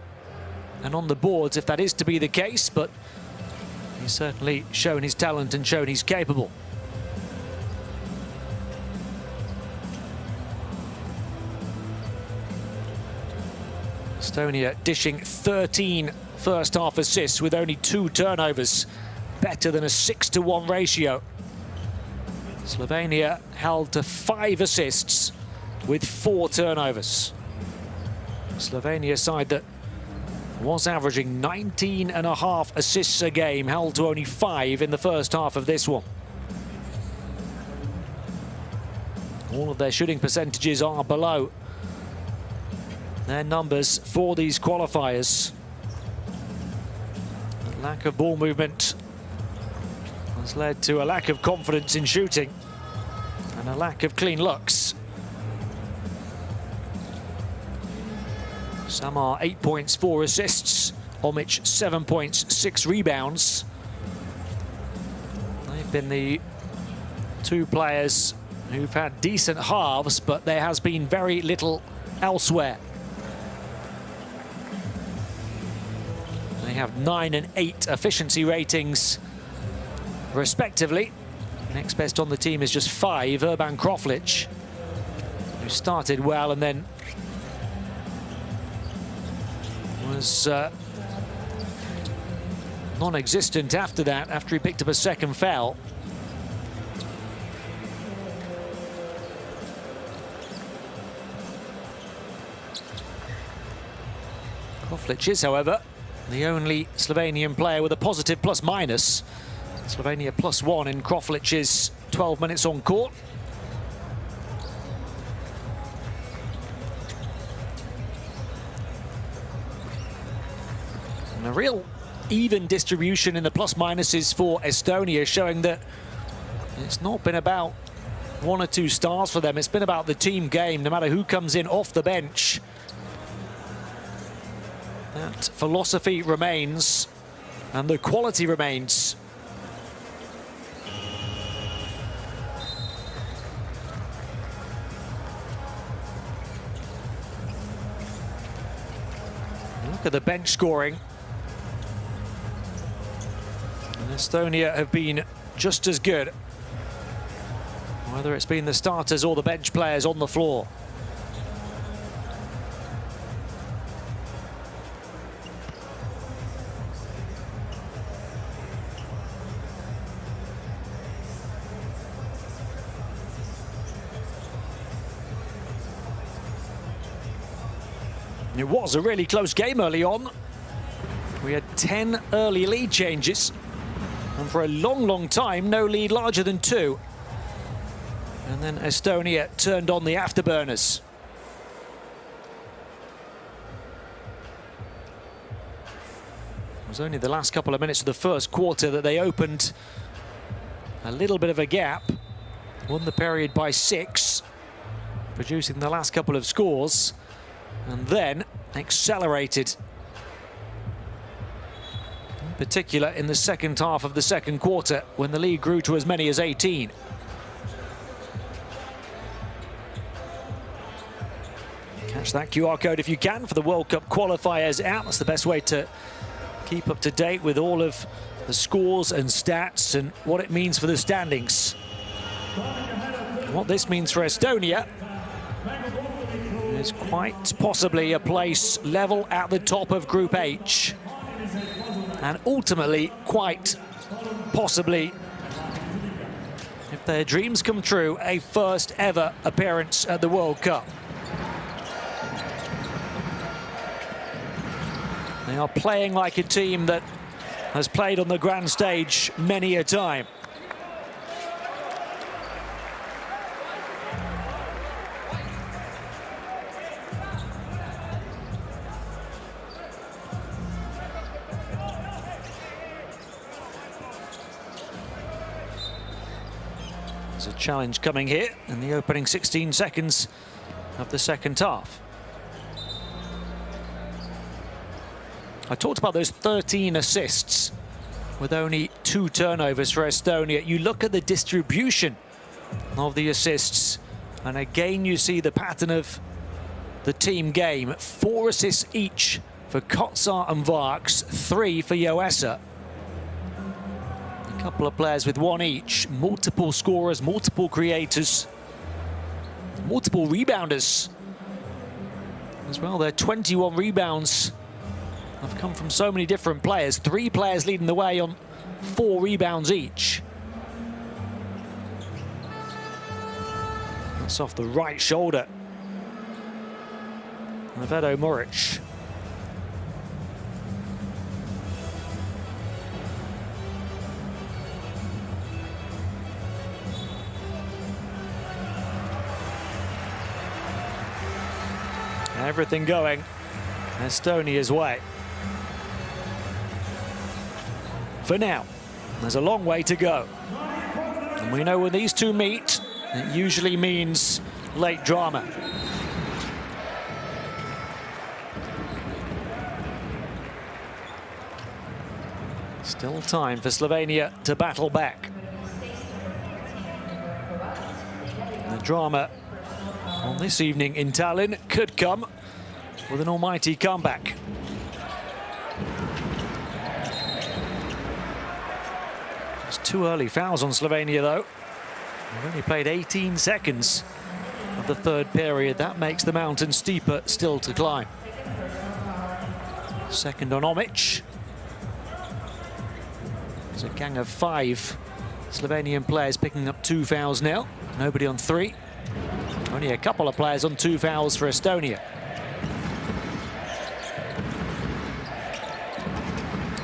and on the boards if that is to be the case, but he's certainly shown his talent and shown he's capable. Estonia dishing 13 first half assists with only 2 turnovers, better than a 6-to-1 ratio. Slovenia held to 5 assists with 4 turnovers. Slovenia side that was averaging 19.5 assists a game, held to only 5 in the first half of this one. All of their shooting percentages are below their numbers for these qualifiers. The lack of ball movement has led to a lack of confidence in shooting and a lack of clean looks. Samar 8 points, 4 assists. Omic 7 points, 6 rebounds. They've been the 2 players who've had decent halves, but there has been very little elsewhere. They have 9 and 8 efficiency ratings, respectively. Next best on the team is just 5, Urban Kroflic, who started well and then was non-existent after that, after he picked up a second foul. Kroflic is, however, the only Slovenian player with a positive plus-minus. Slovenia +1 in Kroflic's 12 minutes on court. And a real even distribution in the plus-minuses for Estonia, showing that it's not been about one or two stars for them. It's been about the team game, no matter who comes in off the bench. That philosophy remains, and the quality remains. Look at the bench scoring. And Estonia have been just as good, whether it's been the starters or the bench players on the floor. It was a really close game early on. We had 10 early lead changes. And for a long, long time, no lead larger than 2. And then Estonia turned on the afterburners. It was only the last couple of minutes of the first quarter that they opened a little bit of a gap. Won the period by 6, producing the last couple of scores. And then accelerated, in particular in the second half of the second quarter, when the lead grew to as many as 18. Catch that QR code if you can for the World Cup qualifiers app. That's the best way to keep up to date with all of the scores and stats and what it means for the standings. And what this means for Estonia is quite possibly a place level at the top of Group H. And ultimately, quite possibly, if their dreams come true, a first ever appearance at the World Cup. They are playing like a team that has played on the grand stage many a time. There's a challenge coming here in the opening 16 seconds of the second half. I talked about those 13 assists with only 2 turnovers for Estonia. You look at the distribution of the assists, and again you see the pattern of the team game. 4 assists each for Kotsar and Varks, 3 for Joessa. A couple of players with 1 each, multiple scorers, multiple creators, multiple rebounders as well. Their 21 rebounds have come from so many different players. 3 players leading the way on 4 rebounds each. That's off the right shoulder. Vedo Muric. Everything going Estonia's way. For now, there's a long way to go. And we know when these two meet, it usually means late drama. Still time for Slovenia to battle back. The drama on this evening in Tallinn could come with an almighty comeback. It's 2 early fouls on Slovenia, though. They've only played 18 seconds of the third period. That makes the mountain steeper still to climb. Second on Omic. There's a gang of 5 Slovenian players picking up 2 fouls now. Nobody on 3. Only a couple of players on 2 fouls for Estonia.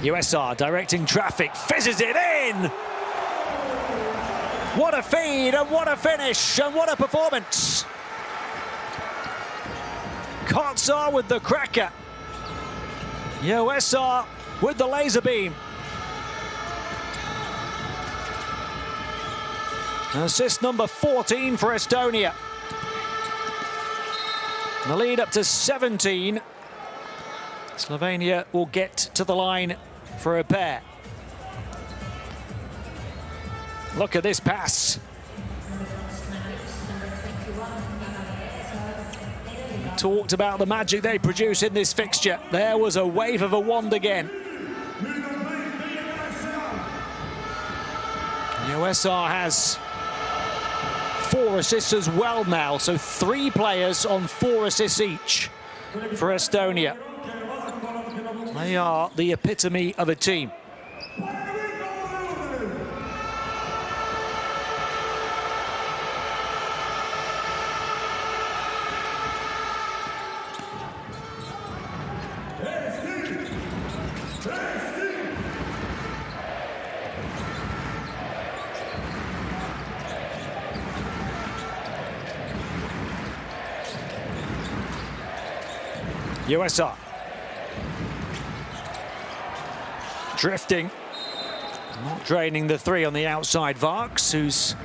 USR directing traffic, fizzes it in! What a feed, and what a finish, and what a performance! Kotsar with the cracker. USR with the laser beam. Assist number 14 for Estonia. The lead up to 17. Slovenia will get to the line for a pair. Look at this pass. We talked about the magic they produce in this fixture. There was a wave of a wand again. USR has 4 assists as well now, so 3 players on 4 assists each for Estonia. They are the epitome of a team. USR. Drifting. Not draining the 3 on the outside. Varks, who's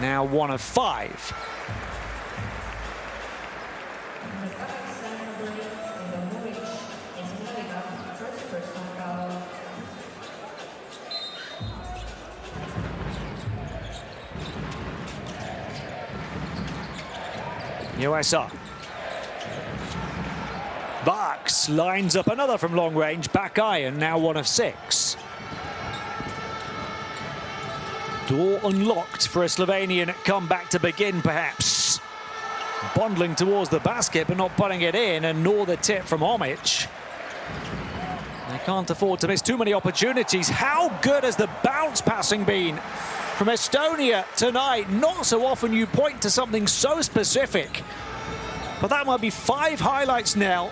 now 1 of 5. USR. Varks lines up another from long range, back iron, now 1 of 6. Door unlocked for a Slovenian comeback to begin, perhaps. Bondling towards the basket, but not putting it in, and nor the tip from Omic. They can't afford to miss too many opportunities. How good has the bounce passing been from Estonia tonight? Not so often you point to something so specific, but that might be 5 highlights now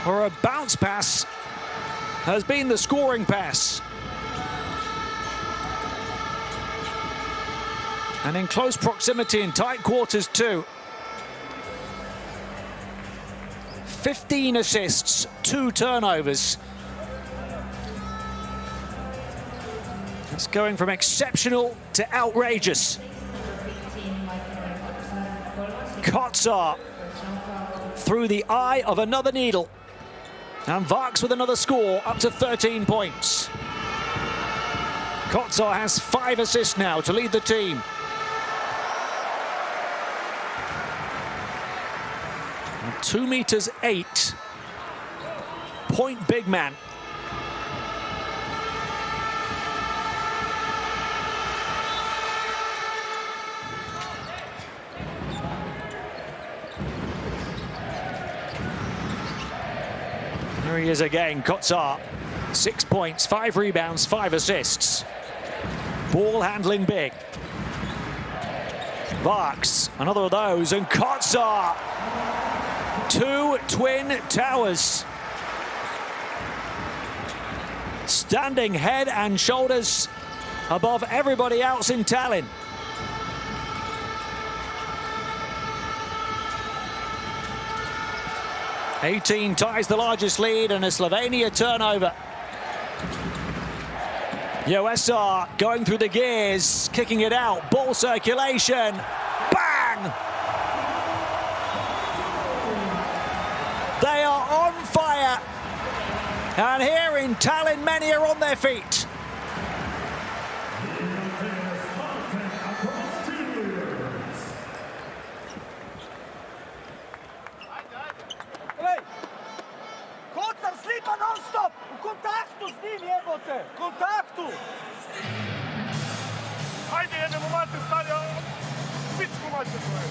where a bounce pass has been the scoring pass. And in close proximity, in tight quarters too. 15 assists, 2 turnovers. It's going from exceptional to outrageous. Kotsar through the eye of another needle. And Varks with another score, up to 13 points. Kotsar has 5 assists now to lead the team. And 2'8", point big man. There he is again, Kotsar. 6 points, 5 rebounds, 5 assists. Ball handling big. Varks, another of those, and Kotsar. 2 twin towers. Standing head and shoulders above everybody else in Tallinn. $18 ties the largest lead and a Slovenia turnover. USR going through the gears, kicking it out, ball circulation, bang! They are on fire, and here in Tallinn many are on their feet. Non-stop! U kontaktu s njim, jebote! Kontaktu! Hajde, jedemo mater stavlja pičku mater tvoje.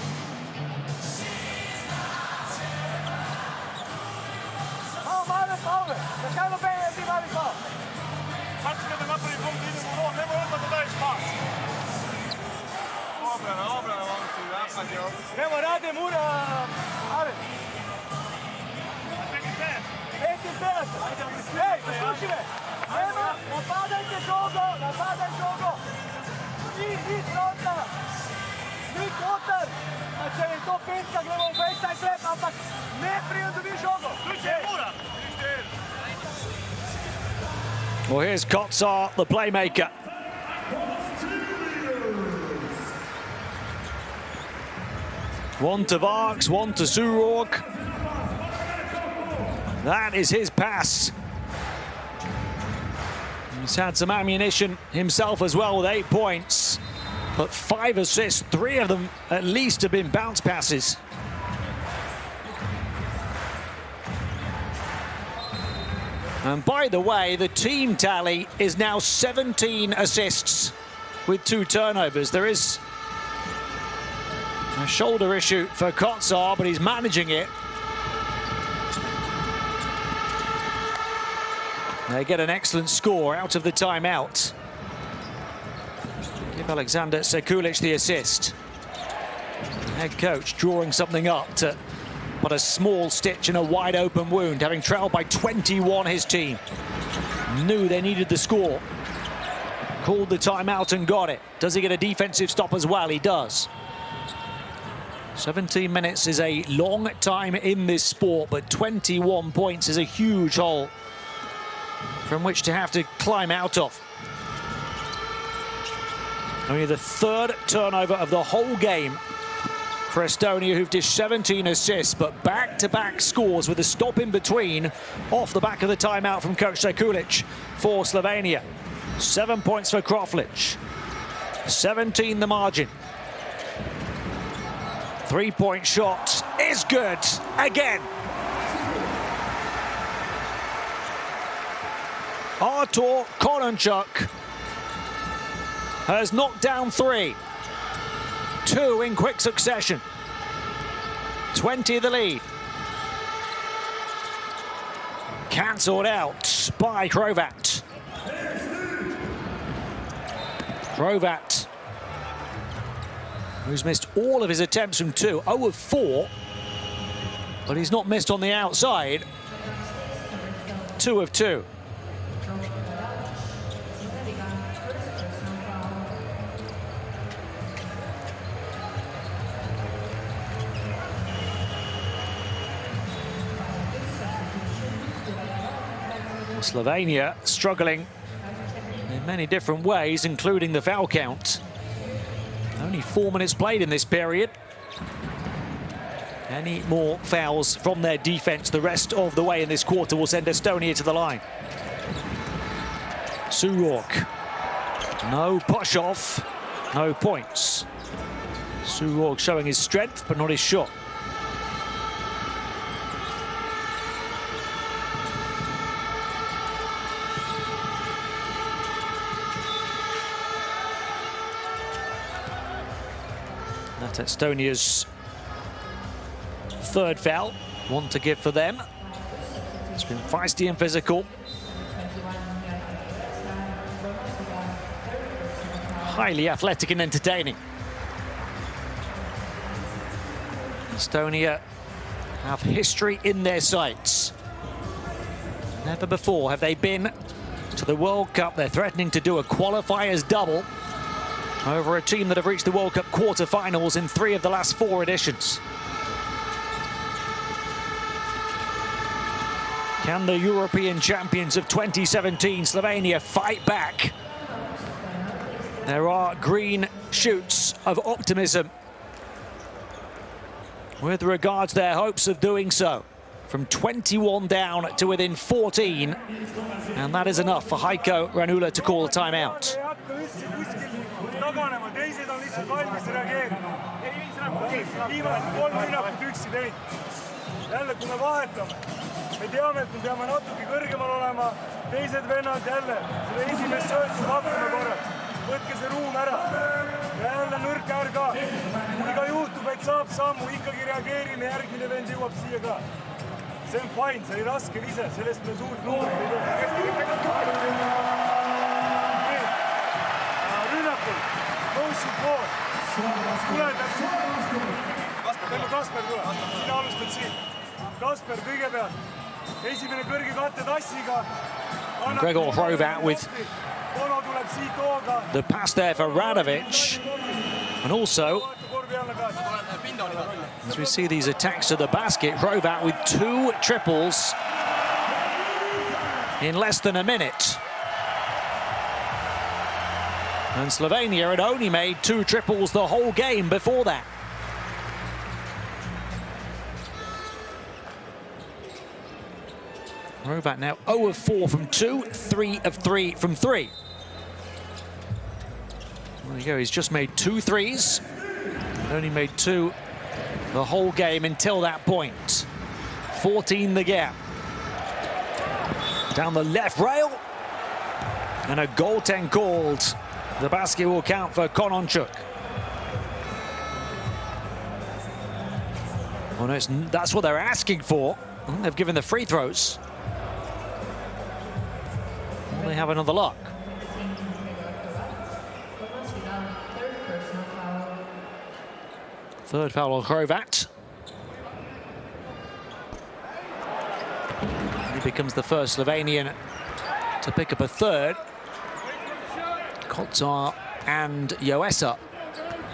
Malo male faule! Zakaj no bej ti mali faul? Sad ću da napravi bom da idemo u rov, nemoj odmah da daješ pas. Obrana, momci, napad je ovdje. Evo, rade mura, Are. Ej, posluši me! Nema, napadajte žogo! Ni fronta! Ni kotar! Znači je to petka, gledamo baseline trap, ampak ne prijem dobi žogo! Mura! Well, here's Kotsar, the playmaker. One to Varks, one to Surog. That is his pass. He's had some ammunition himself as well with 8 points. But 5 assists, 3 of them at least have been bounce passes. And by the way, the team tally is now 17 assists with 2 turnovers. There is a shoulder issue for Kotsar, but he's managing it. They get an excellent score out of the timeout. Give Alexander Sekulic the assist. Head coach drawing something up to put a small stitch in a wide open wound, having trailed by 21 his team. Knew they needed the score. Called the timeout and got it. Does he get a defensive stop as well? He does. 17 minutes is a long time in this sport, but 21 points is a huge hole from which to have to climb out of. Only the 3rd turnover of the whole game for Estonia, who've dished 17 assists, but back-to-back scores with a stop in between off the back of the timeout from coach Sekulic for Slovenia. 7 points for Kroflic. 17 the margin. 3-point shot is good again. Artur Koronchuk has knocked down 3. 2 in quick succession. 20 the lead. Cancelled out by Hrovat. Hrovat, who's missed all of his attempts from 2. 0 of 4. But he's not missed on the outside. 2 of 2. Slovenia struggling in many different ways, including the foul count. Only 4 minutes played in this period. Any more fouls from their defense the rest of the way in this quarter will send Estonia to the line. Surog. No push-off, no points. Surog showing his strength, but not his shot. That's Estonia's 3rd foul. 1 to give for them. It's been feisty and physical. Highly athletic and entertaining. Estonia have history in their sights. Never before have they been to the World Cup. They're threatening to do a qualifiers double over a team that have reached the World Cup quarter-finals in 3 of the last 4 editions. Can the European champions of 2017, Slovenia, fight back? There are green shoots of optimism with regards to their hopes of doing so. From 21 down to within 14, and that is enough for Heiko Ranula to call a timeout. taganema, teised on lihtsalt valmis reageerima. Viimased 3 rünnakut üksi teinud. Jälle, kui me vahetame, me teame, et me peame natuke kõrgemal olema, teised vennad jälle, selle esimest söötu hakkame korraks. Võtke see ruum ära. Ja jälle nõrk äär ka. Iga juhtub, et saab sammu, ikkagi reageerime, järgmine vend jõuab siia ka. See on fine, see oli raske ise, sellest me suurt numbrit ei tule. Rünnakul, motion ball. Tule täpselt. Kasper tuleb, sina alustad siin. Kasper kõigepealt. Esimene kõrge katte tassiga. Gregor Hrovat with the pass there for Radovic. And also, as we see these attacks to the basket, Hrovat with 2 triples in less than a minute. And Slovenia had only made 2 triples the whole game before that. Hrovat now 0 of 4 from 2, 3 of 3 from 3. There you go, he's just made 2 threes. Only made 2 the whole game until that point. 14 the gap. Down the left rail. And a goaltend called. The basket will count for Kononchuk. Oh no, that's what they're asking for. They've given the free throws. Will they have another look? Third foul on Hrovat. He becomes the first Slovenian to pick up a third. Kotsar and Joesa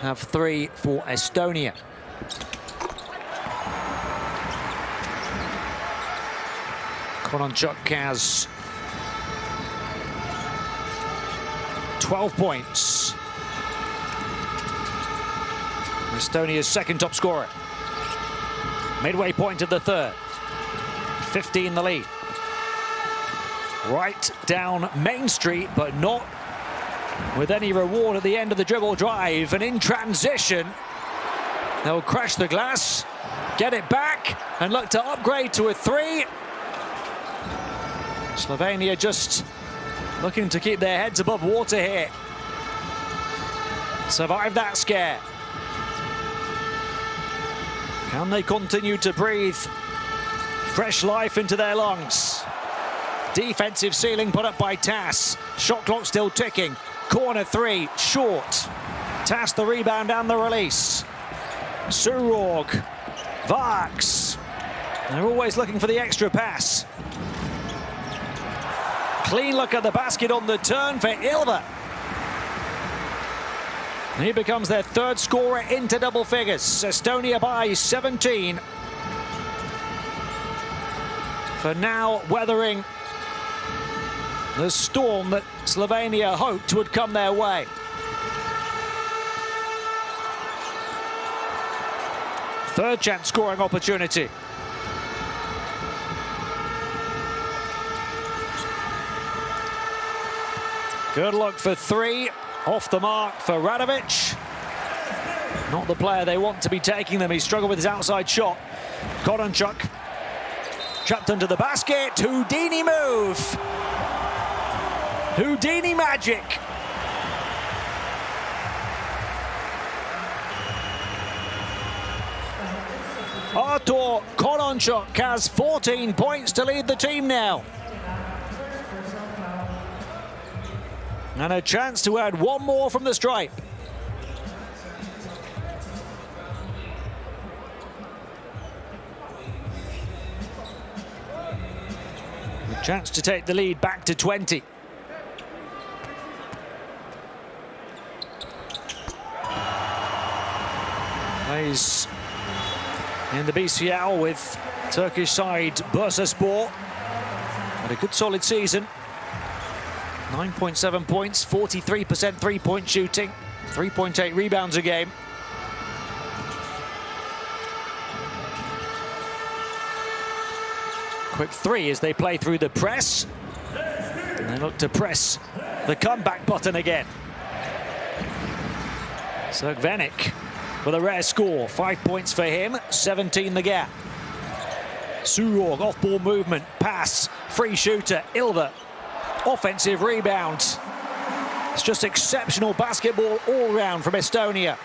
have 3 for Estonia. Kononchuk has 12 points. Estonia's second top scorer. Midway point of the third. 15 the lead. Right down Main Street, but not with any reward at the end of the dribble drive. And in transition, they'll crash the glass, get it back, and look to upgrade to a 3. Slovenia just looking to keep their heads above water here. Survive that scare. Can they continue to breathe fresh life into their lungs? Defensive ceiling put up by Tass. Shot clock still ticking. Corner 3, short. Tass the rebound and the release. Surog, Varks. They're always looking for the extra pass. Clean look at the basket on the turn for Ilva. He becomes their third scorer into double figures. Estonia by 17. For now, weathering the storm that Slovenia hoped would come their way. Third chance scoring opportunity. Good look for 3. Off the mark for Radovic. Not the player they want to be taking them. He struggled with his outside shot. Kononchuk trapped under the basket. Houdini move. Houdini magic. Artur Kononchuk has 14 points to lead the team now. And a chance to add one more from the stripe. A chance to take the lead back to 20. Plays in the BCL with Turkish side Bursaspor. Had a good solid season. 9.7 points, 43% three-point shooting, 3.8 rebounds a game. Quick 3 as they play through the press. And they look to press the comeback button again. Sergvenik with a rare score, 5 points for him, 17 the gap. Surog, off-ball movement, pass, free shooter, Ilva. Offensive rebound. It's just exceptional basketball all round from Estonia.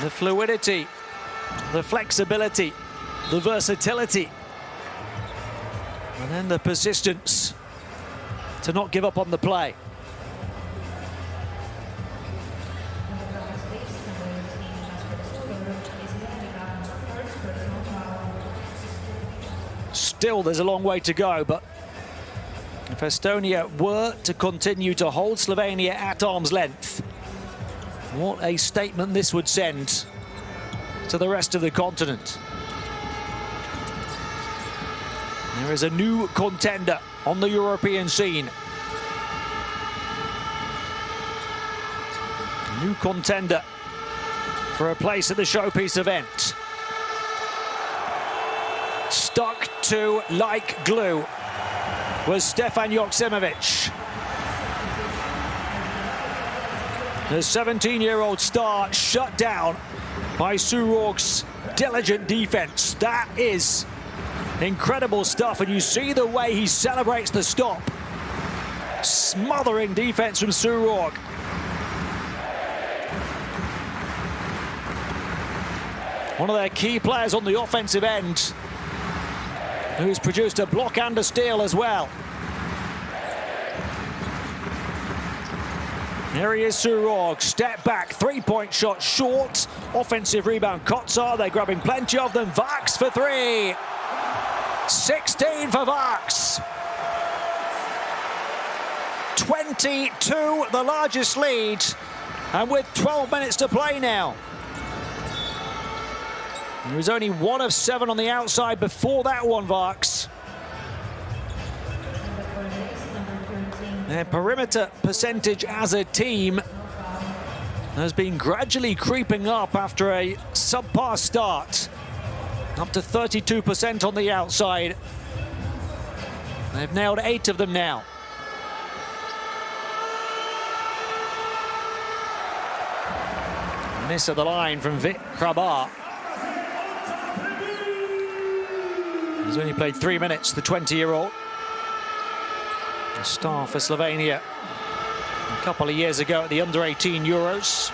The fluidity, the flexibility, the versatility, and then the persistence to not give up on the play. Still, there's a long way to go, but if Estonia were to continue to hold Slovenia at arm's length, what a statement this would send to the rest of the continent. There is a new contender on the European scene. A new contender for a place at the showpiece event. stuck to like glue was Stefan Joksimovic. The 17-year-old star shut down by Surog's diligent defense. That is incredible stuff, and you see the way he celebrates the stop. Smothering defense from Surog. One of their key players on the offensive end, who's produced a block and a steal as well. Here he is, Surog, step back, three-point shot short, offensive rebound, Kotsar, they're grabbing plenty of them, Vax for three, 16 for Vax. 22, the largest lead, and with 12 minutes to play now. He was only 1 of 7 on the outside before that one, Vax. Their perimeter percentage as a team has been gradually creeping up after a subpar start. Up to 32% on the outside. They've nailed 8 of them now. Miss at the line from Vit Krabar. He's only played 3 minutes, the 20-year-old. A star for Slovenia a couple of years ago at the under-18 Euros.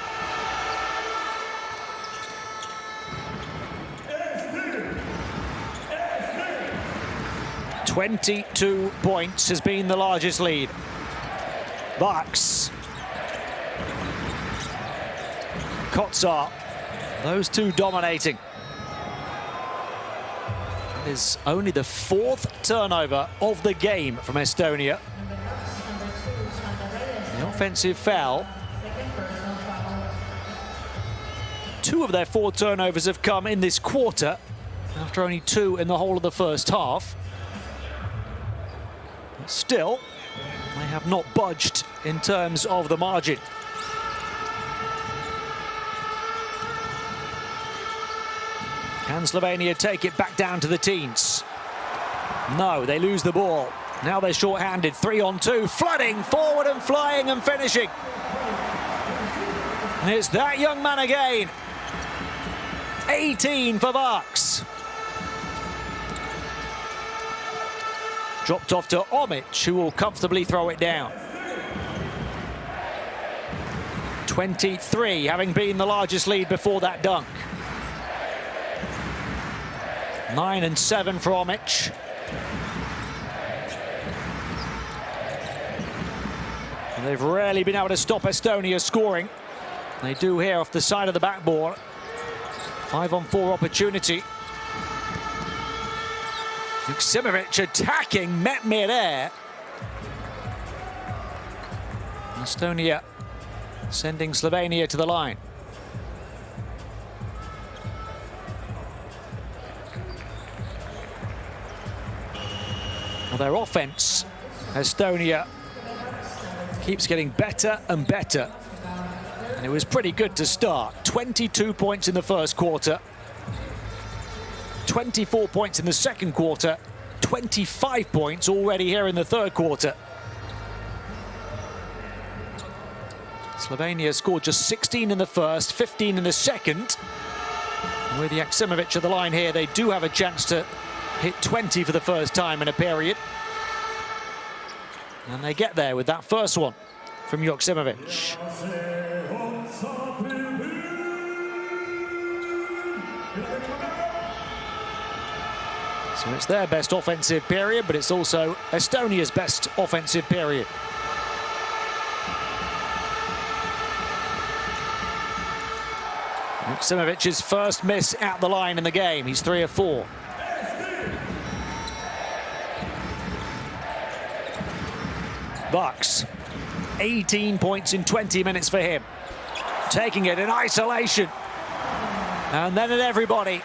"22 points has been the largest lead. Vax, Kotsar, those two dominating. That is only the 4th turnover of the game from Estonia. The offensive foul. 2 of their 4 turnovers have come in this quarter, after only 2 in the whole of the first half. But still, they have not budged in terms of the margin. Can Slovenia take it back down to the teens? No, they lose the ball. Now they're short-handed, 3-on-2, flooding forward and flying and finishing. And it's that young man again. 18 for Vax. Dropped off to Omic, who will comfortably throw it down. 23, having been the largest lead before that dunk. 9 and 7 for Omic. They've rarely been able to stop Estonia scoring. They do here off the side of the backboard. 5-on-4 opportunity. Joksimovic attacking, met mid-air. Estonia sending Slovenia to the line. Well, their offense, Estonia, keeps getting better and better. And it was pretty good to start. 22 points in the first quarter. 24 points in the second quarter. 25 points already here in the third quarter. Slovenia scored just 16 in the first, 15 in the second. And with Joksimovic at the line here, they do have a chance to hit 20 for the first time in a period. And they get there with that first one from Joksimovic. So it's their best offensive period, but it's also Estonia's best offensive period. Joksimovic's first miss at the line in the game. He's 3 of 4. Vax, 18 points in 20 minutes for him. Taking it in isolation. And then at everybody.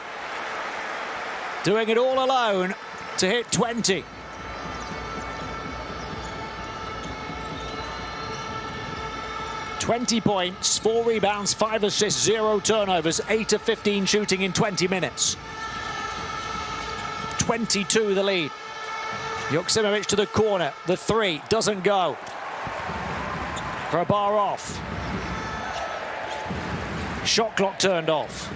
Doing it all alone to hit 20. "20 points, 4 rebounds, 5 assists, 0 turnovers, 8 of 15 shooting in 20 minutes. 22 the lead. Joksimovic to the corner. The three doesn't go. Krabar off. Shot clock turned off.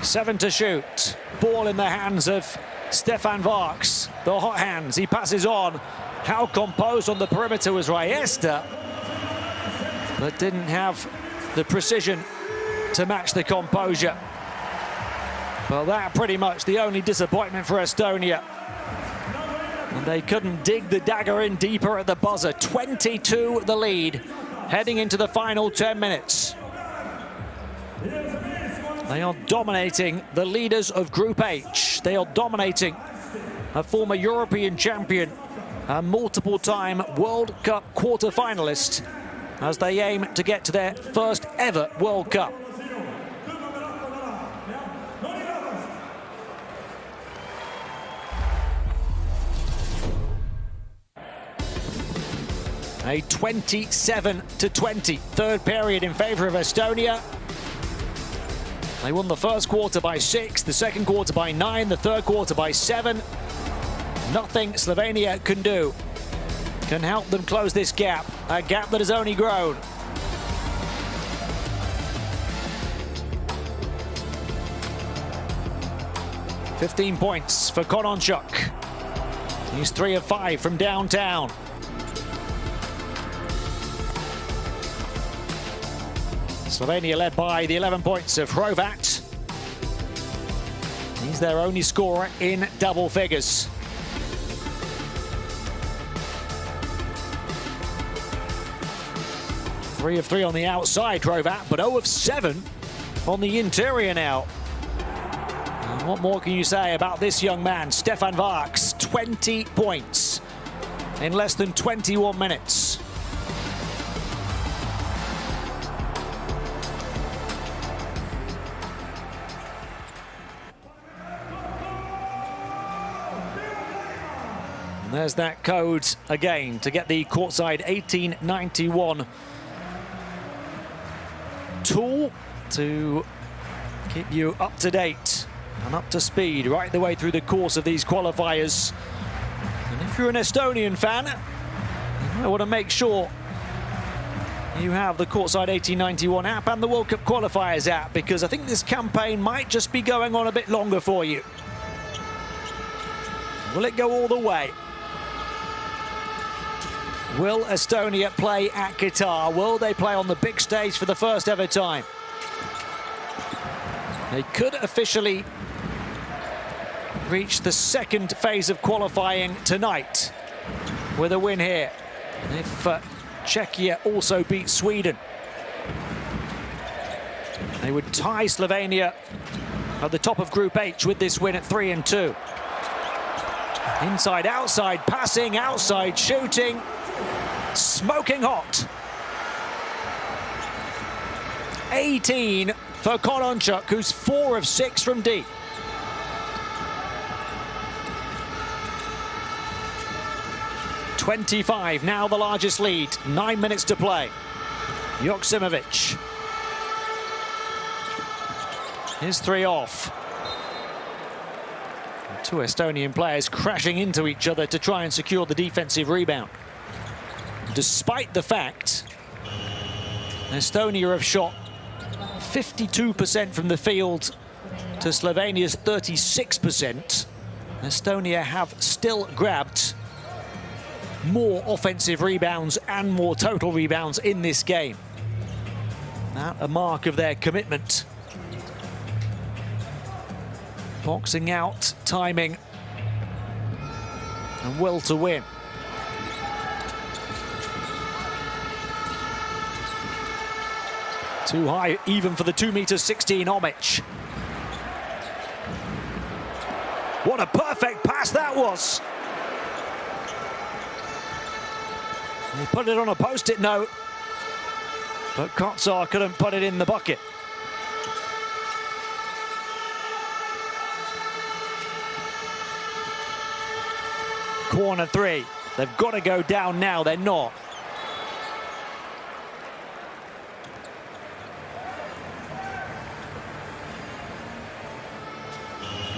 7 to shoot. Ball in the hands of Stefan Varks. The hot hands. He passes on. How composed on the perimeter was Riesta, but didn't have the precision to match the composure. Well, that pretty much the only disappointment for Estonia. And they couldn't dig the dagger in deeper at the buzzer. 22 the lead, heading into the final 10 minutes. They are dominating the leaders of Group H. They are dominating a former European champion, a multiple-time World Cup quarter-finalist, as they aim to get to their first ever World Cup. A 27-20 third period in favor of Estonia. They won the first quarter by 6, the second quarter by 9, the third quarter by 7. Nothing Slovenia can do can help them close this gap, a gap that has only grown. "15 points for Kononchuk. He's 3 of 5 from downtown. Slovenia led by the 11 points of Hrovat. He's their only scorer in double figures. Three of 3 on the outside, Hrovat, but 0 of 7 on the interior now. And what more can you say about this young man, Stefan Varks? 20 points in less than 21 minutes. And there's that code again to get the courtside 1891 tool to keep you up to date and up to speed right the way through the course of these qualifiers. And if you're an Estonian fan, you might want to make sure you have the courtside 1891 app and the World Cup Qualifiers app, because I think this campaign might just be going on a bit longer for you. Will it go all the way? Will Estonia play at Qatar? Will they play on the big stage for the first ever time? They could officially reach the second phase of qualifying tonight with a win here, if Czechia also beat Sweden. They would tie Slovenia at the top of Group H with this win at 3-2. Inside, outside, passing, outside, shooting. Smoking hot. 18 for Kononchuk, who's 4 of 6 from deep. .25 now the largest lead. 9 minutes to play. Joksimovic. His 3 off. 2 Estonian players crashing into each other to try and secure the defensive rebound. Despite the fact Estonia have shot 52% from the field to Slovenia's 36%, Estonia have still grabbed more offensive rebounds and more total rebounds in this game. That a mark of their commitment. Boxing out, timing, and will to win. Too high even for the 2-meter-16 Omic. What a perfect pass that was. He put it on a post-it note, but Kotsar couldn't put it in the bucket. Corner 3. They've got to go down now. They're not.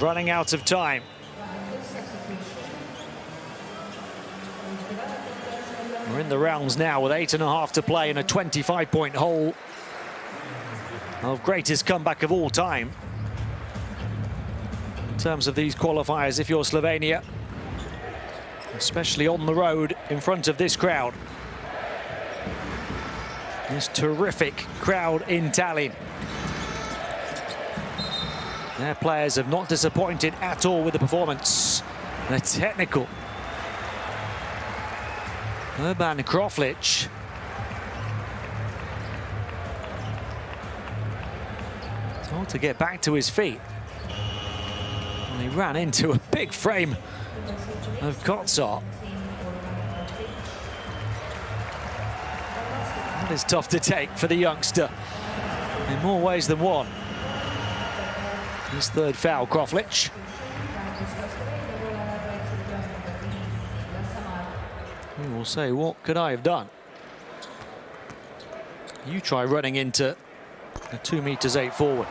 running out of time. We're in the realms now with 8.5 to play in a 25-point hole of greatest comeback of all time. In terms of these qualifiers, if you're Slovenia, especially on the road in front of this crowd. This terrific crowd in Tallinn. Their players have not disappointed at all with the performance. They're technical. Urban Kroflic. Told to get back to his feet. And he ran into a big frame of Kotsar. That is tough to take for the youngster in more ways than one. His third foul, Kroflic. He will say, what could I have done? You try running into a 2 meters 8 forward.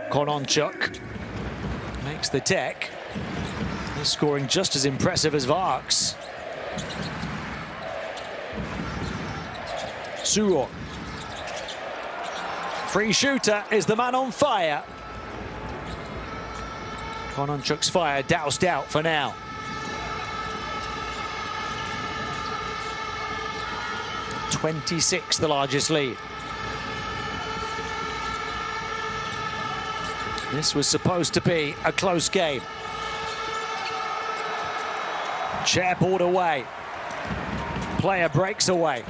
Kononchuk makes the deck. He's scoring just as impressive as Varks. Surok. Free shooter is the man on fire. Kononchuk's fire doused out for now. (26) the largest lead. This was supposed to be a close game. Chair pulled away. Player breaks away.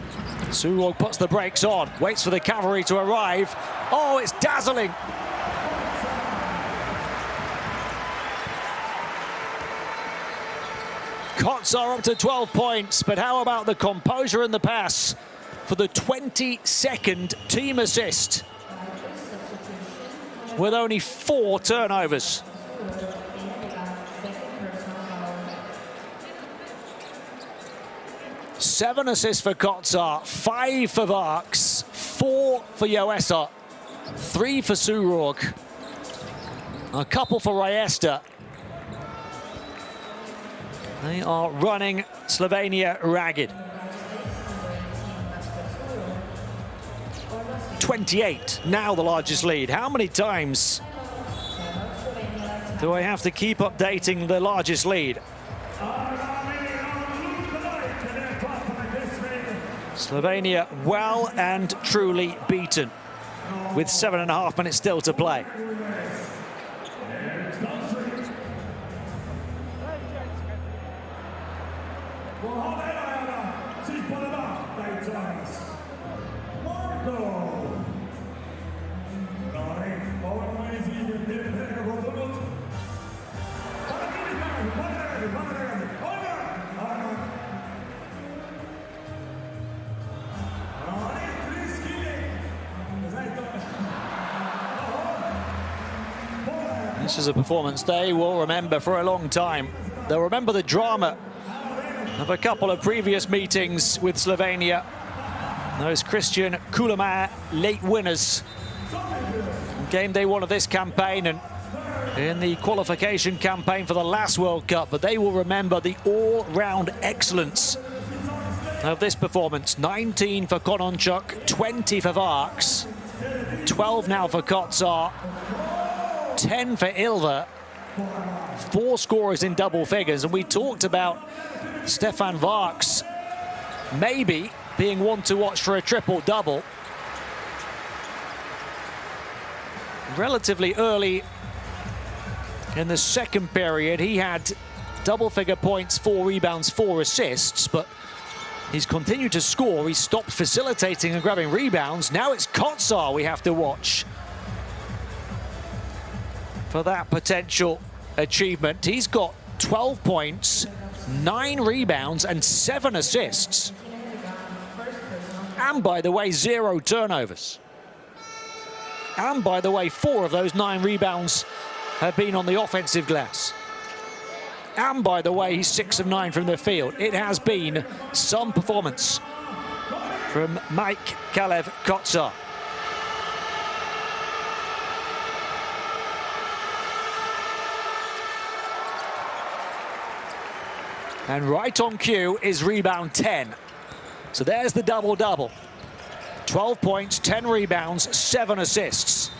Surog puts the brakes on, waits for the cavalry to arrive. Oh, it's dazzling. Kotsar up to 12 points, but how about the composure and the pass for the 22nd team assist? With only 4 turnovers. Seven assists for Kotsar, 5 for Varks, 4 for Joessa, 3 for Surog, a couple for Riesta. They are running Slovenia ragged. 28, now the largest lead. How many times do I have to keep updating the largest lead? Slovenia well and truly beaten with 7.5 minutes still to play. This is a performance they will remember for a long time. They'll remember the drama of a couple of previous meetings with Slovenia. Those Christian Kulama late winners. Game day one of this campaign and in the qualification campaign for the last World Cup, but they will remember the all-round excellence of this performance. 19 for Kononchuk, 20 for Varks, 12 now for Kotsar, 10 for Ilva, 4 scorers in double figures. And we talked about Stefan Varks maybe being one to watch for a triple-double. Relatively early in the second period, he had double-figure points, 4 rebounds, 4 assists, but he's continued to score. He stopped facilitating and grabbing rebounds. Now it's Kotsar we have to watch for that potential achievement. He's got 12 points, 9 rebounds and 7 assists. And by the way, 0 turnovers. And by the way, 4 of those 9 rebounds have been on the offensive glass. And by the way, he's 6 of 9 from the field. It has been some performance from Mike Kalev Kotsar. And right on cue is rebound 10. So there's the double-double. 12 points, 10 rebounds, 7 assists.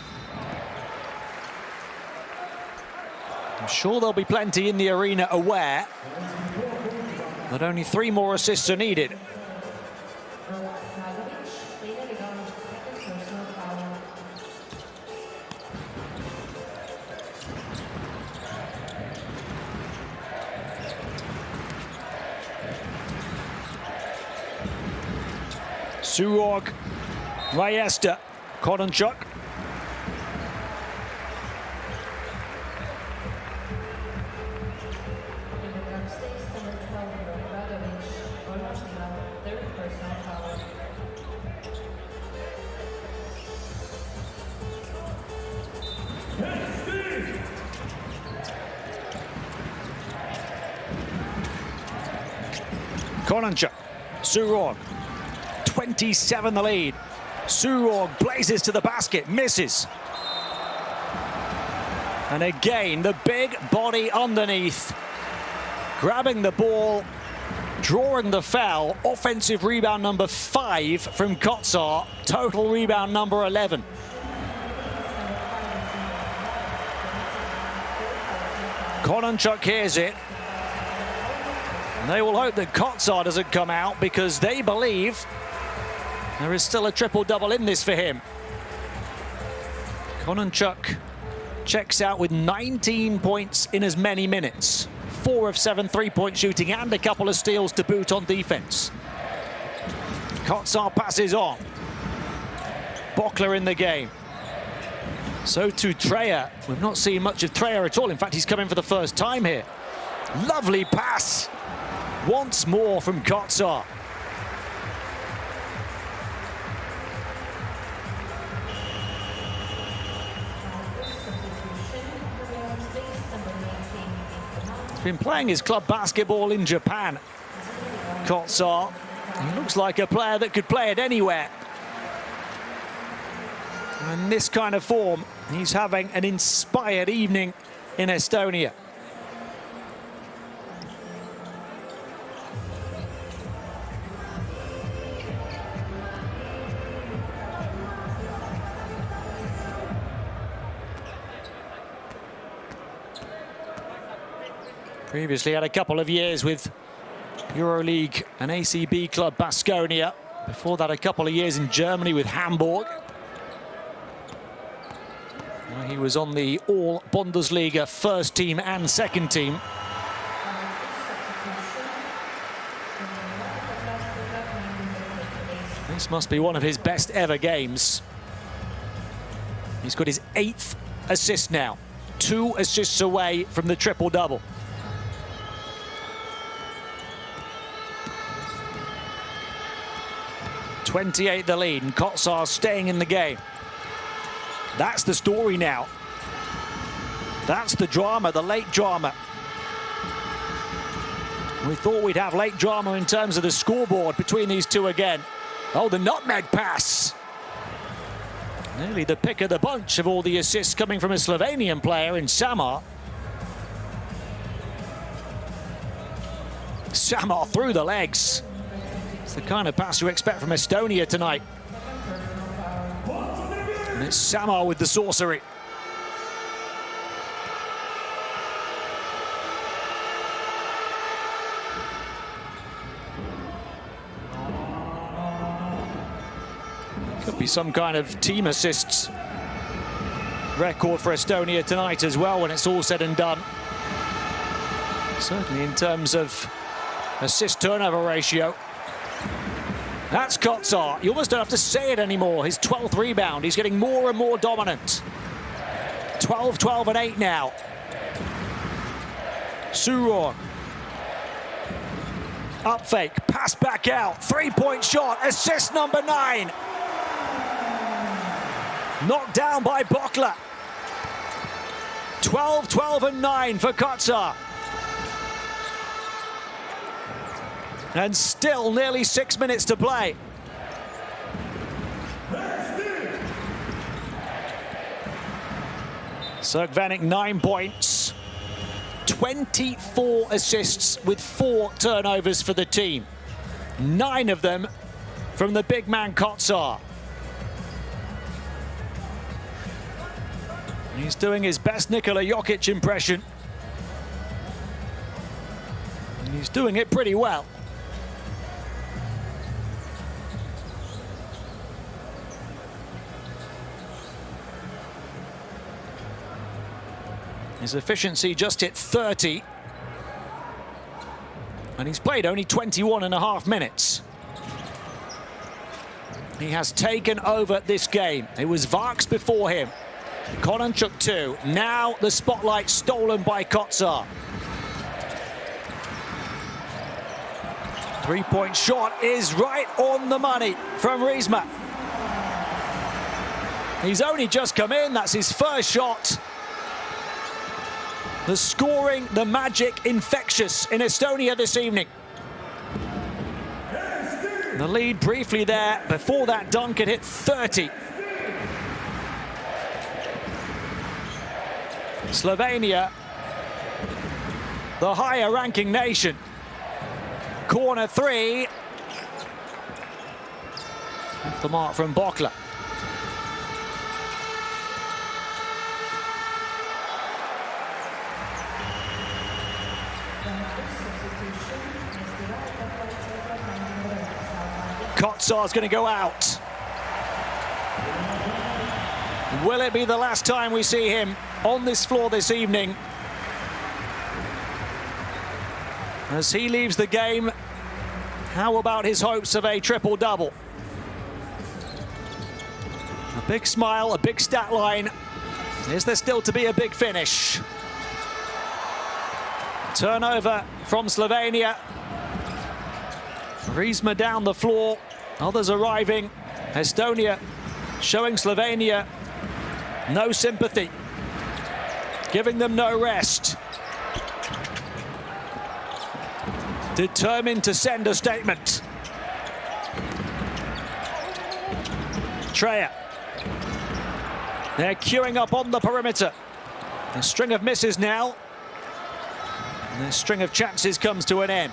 I'm sure there'll be plenty in the arena aware that only 3 more assists are needed. Surog, Rayesta, Koronchuk. Koronchuk, Surog. 27 the lead. Surog blazes to the basket, misses. And again, the big body underneath. Grabbing the ball, drawing the foul. Offensive rebound number 5 from Kotsar. Total rebound number 11. Koronchuk hears it. And they will hope that Kotsar doesn't come out because they believe there is still a triple-double in this for him. Koronchuk checks out with 19 points in as many minutes. 4 of 7 three-point shooting and a couple of steals to boot on defense. Kotsar passes on. Bockler in the game. So to Treya. We've not seen much of Treya at all. In fact, he's come in for the first time here. Lovely pass. Once more from Kotsar. Been playing his club basketball in Japan. Kotsar, he looks like a player that could play it anywhere. And this kind of form, he's having an inspired evening in Estonia. Previously had a couple of years with EuroLeague and ACB club Baskonia. Before that, a couple of years in Germany with Hamburg. He was on the all-Bundesliga first team and second team. This must be one of his best ever games. He's got his 8th assist now. 2 assists away from the triple-double. .28 the lead, and Kotsar staying in the game. That's the story now. That's the drama, the late drama. We thought we'd have late drama in terms of the scoreboard between these two again. Oh, the nutmeg pass. Nearly the pick of the bunch of all the assists coming from a Slovenian player in Samar. Samar through the legs. It's the kind of pass you expect from Estonia tonight. And it's Samar with the sorcery. Could be some kind of team assists record for Estonia tonight as well when it's all said and done. Certainly in terms of assist turnover ratio. That's Kotsar. You almost don't have to say it anymore. His 12th rebound. He's getting more and more dominant. 12, 12, and 8 now. Surog. Up fake. Pass back out. 3-point shot. Assist number 9. Knocked down by Bockler. 12, 12, and 9 for Kotsar. And still nearly 6 minutes to play. Srđevac 9 points, 24 assists with 4 turnovers for the team. 9 of them from the big man Kotsar. He's doing his best Nikola Jokic impression. And he's doing it pretty well. His efficiency just hit 30. And he's played only 21.5 minutes. He has taken over this game. It was Varks before him. Kononchuk 2. Now the spotlight stolen by Kotsar. 3-point shot is right on the money from Riesma. He's only just come in. That's his first shot. The scoring, the magic, infectious in Estonia this evening. The lead briefly there. Before that dunk, it hit 30. Slovenia, the higher ranking nation. Corner 3. Off the mark from Bokla. Kotsar's going to go out. Will it be the last time we see him on this floor this evening? As he leaves the game, how about his hopes of a triple-double? A big smile, a big stat line. Is there still to be a big finish? Turnover from Slovenia. Riesma down the floor, others arriving. Estonia showing Slovenia no sympathy, giving them no rest. Determined to send a statement. Treja. They're queuing up on the perimeter. A string of misses now. And their string of chances comes to an end.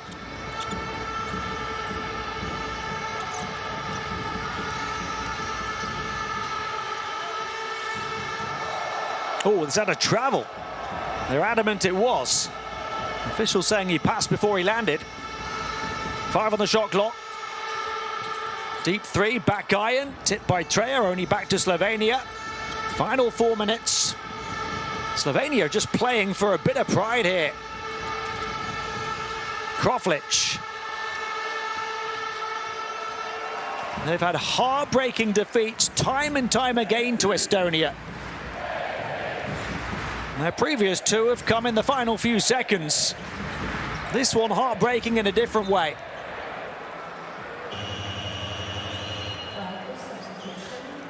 Oh, is that a travel? They're adamant it was. Officials saying he passed before he landed. 5 on the shot clock. Deep 3, back iron, tipped by Treja, only back to Slovenia. Final 4 minutes. Slovenia just playing for a bit of pride here. Kroflic. They've had heartbreaking defeats time and time again to Estonia. Their previous 2 have come in the final few seconds. This one heartbreaking in a different way.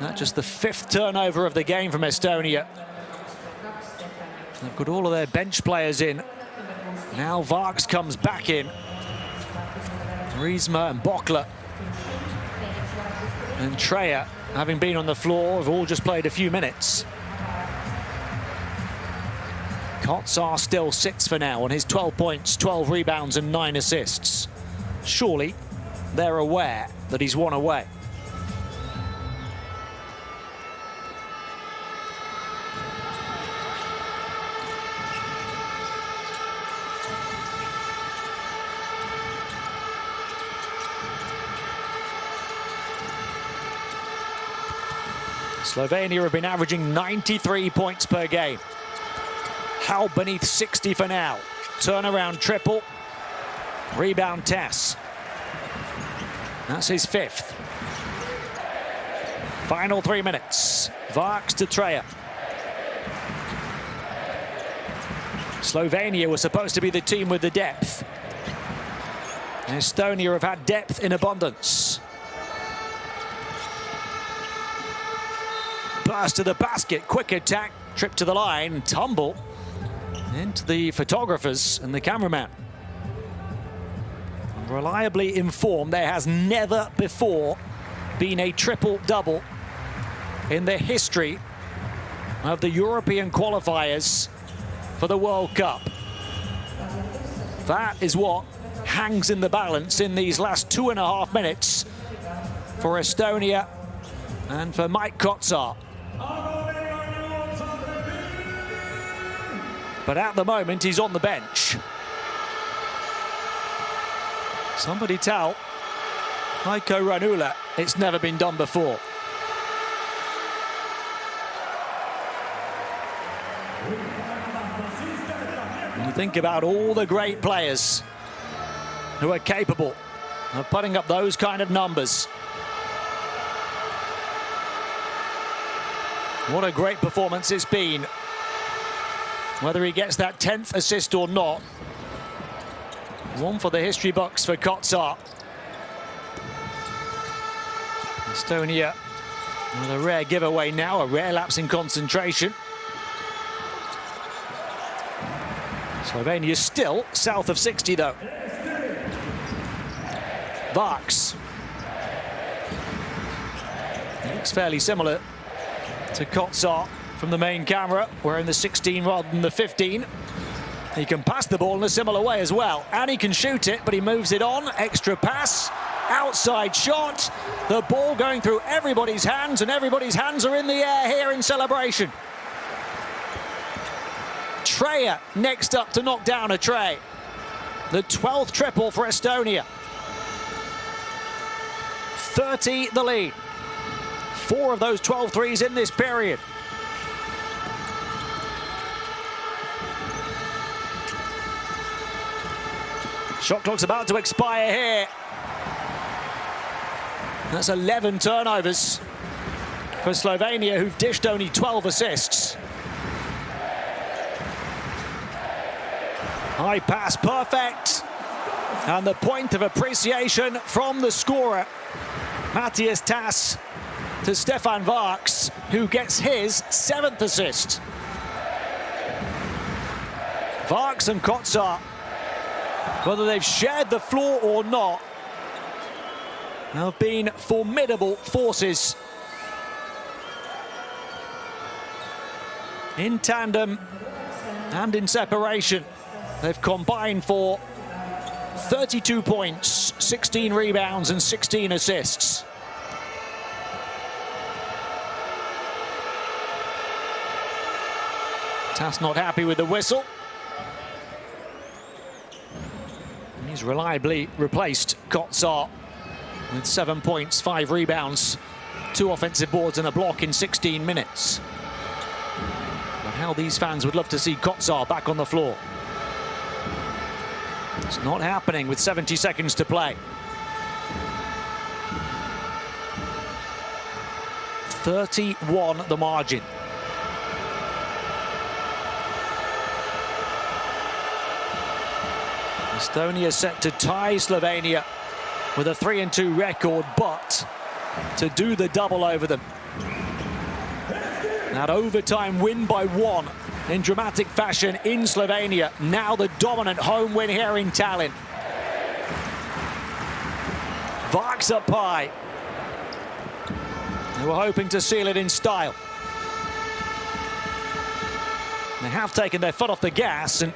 That's just the 5th turnover of the game from Estonia. They've got all of their bench players in. Now Varks comes back in. Riesma and Bokla and Treja, having been on the floor, have all just played a few minutes. Kotsar still sits for now on his 12 points, 12 rebounds and 9 assists. Surely they're aware that he's one away. Slovenia have been averaging 93 points per game. How beneath 60 for now. Turnaround triple. Rebound Tess. That's his 5th. Final 3 minutes. Varks to Treja. Slovenia was supposed to be the team with the depth. Estonia have had depth in abundance. Burst to the basket, quick attack, trip to the line, tumble into the photographers and the cameraman. Reliably informed, there has never before been a triple-double in the history of the European qualifiers for the World Cup. That is what hangs in the balance in these last 2.5 minutes for Estonia and for Mike Kotsar. But at the moment, he's on the bench. Somebody tell Heikko Ranula it's never been done before. When you think about all the great players who are capable of putting up those kind of numbers. What a great performance it's been. Whether he gets that 10th assist or not. One for the history books for Kotsar. Estonia with a rare giveaway now, a rare lapse in concentration. Slovenia still south of 60 though. Varks. Looks fairly similar to Kotsar from the main camera. We're in the 16 rather than the 15. He can pass the ball in a similar way as well. And he can shoot it, but he moves it on. Extra pass, outside shot. The ball going through everybody's hands, and everybody's hands are in the air here in celebration. Treya next up to knock down a tray. The 12th triple for Estonia. 30 the lead. 4 of those 12 threes in this period. Shot clock's about to expire here. That's 11 turnovers for Slovenia, who've dished only 12 assists. High pass, perfect. And the point of appreciation from the scorer, Matthias Tass, to Stefan Varks, who gets his 7th assist. Varks and Kotsar, whether they've shared the floor or not, have been formidable forces in tandem and in separation. They've combined for 32 points, 16 rebounds and 16 assists. Tass not happy with the whistle. He's reliably replaced Kotsar with 7 points, 5 rebounds, 2 offensive boards and a block in 16 minutes. But how these fans would love to see Kotsar back on the floor. It's not happening with 70 seconds to play. 31 the margin. Estonia set to tie Slovenia with a 3-2 record, but to do the double over them. That overtime win by 1 in dramatic fashion in Slovenia. Now the dominant home win here in Tallinn. Varks up high. They were hoping to seal it in style. They have taken their foot off the gas, and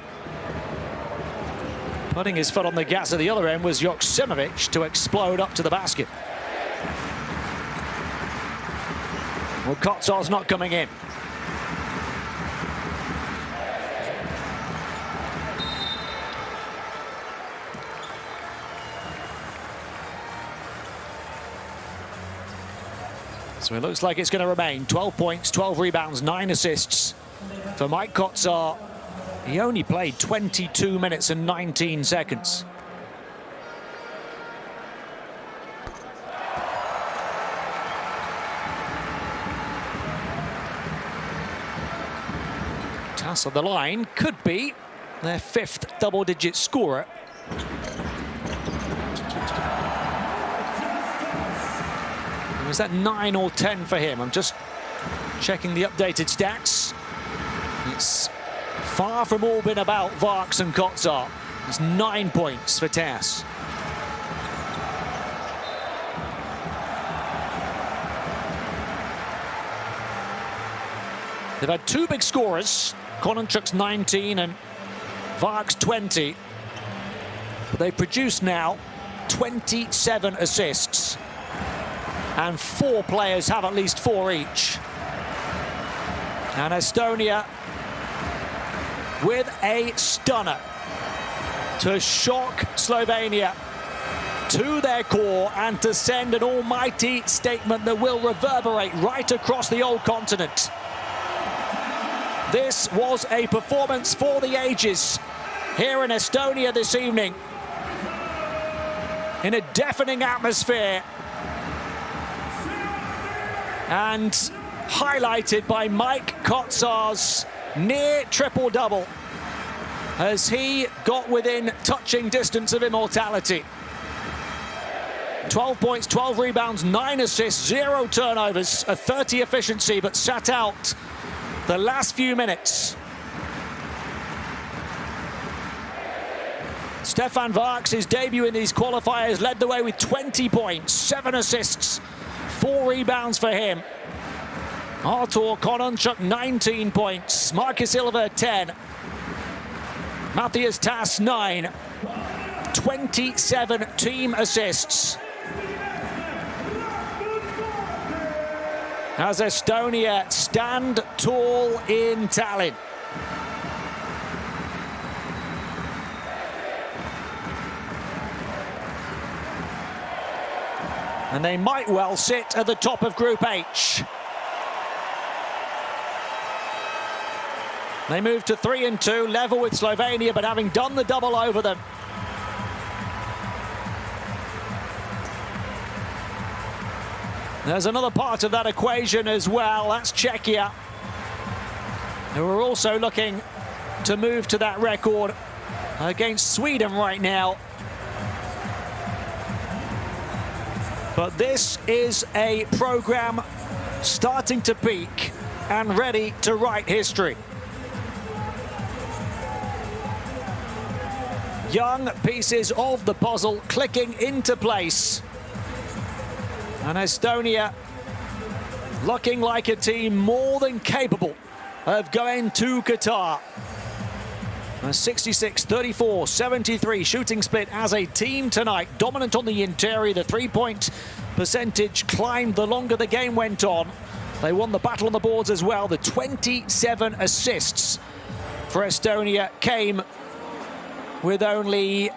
putting his foot on the gas at the other end was Joksimovic to explode up to the basket. Well, Kotsar's not coming in. So it looks like it's going to remain 12 points, 12 rebounds, 9 assists for Mike Kotsar. He only played 22 minutes and 19 seconds. Tass on the line, could be their 5th double-digit scorer. Was that 9 or 10 for him? I'm just checking the updated stats. It's far from all been about Varks and Kotsar. It's 9 points for Tass. They've had two big scorers, Kononchuk's 19 and Vark's 20. But they've produced now 27 assists. And 4 players have at least 4 each. And Estonia with a stunner to shock Slovenia to their core and to send an almighty statement that will reverberate right across the old continent. This was a performance for the ages here in Estonia this evening, in a deafening atmosphere, and highlighted by Mike Kotsar's near triple-double as he got within touching distance of immortality. 12 points, 12 rebounds, 9 assists, 0 turnovers, a 30 efficiency, but sat out the last few minutes. Stefan Varks, his debut in these qualifiers, led the way with 20 points, 7 assists, 4 rebounds for him. Artur Kononchuk, 19 points. Marcus Silva, 10. Matthias Tass, 9. 27 team assists. As Estonia stand tall in Tallinn. And they might well sit at the top of Group H. They move to 3-2, level with Slovenia, but having done the double over them. There's another part of that equation as well, that's Czechia, who are also looking to move to that record against Sweden right now. But this is a program starting to peak and ready to write history. Young pieces of the puzzle clicking into place. And Estonia looking like a team more than capable of going to Qatar. A 66-34-73 shooting split as a team tonight. Dominant on the interior. The three-point percentage climbed the longer the game went on. They won the battle on the boards as well. The 27 assists for Estonia came with only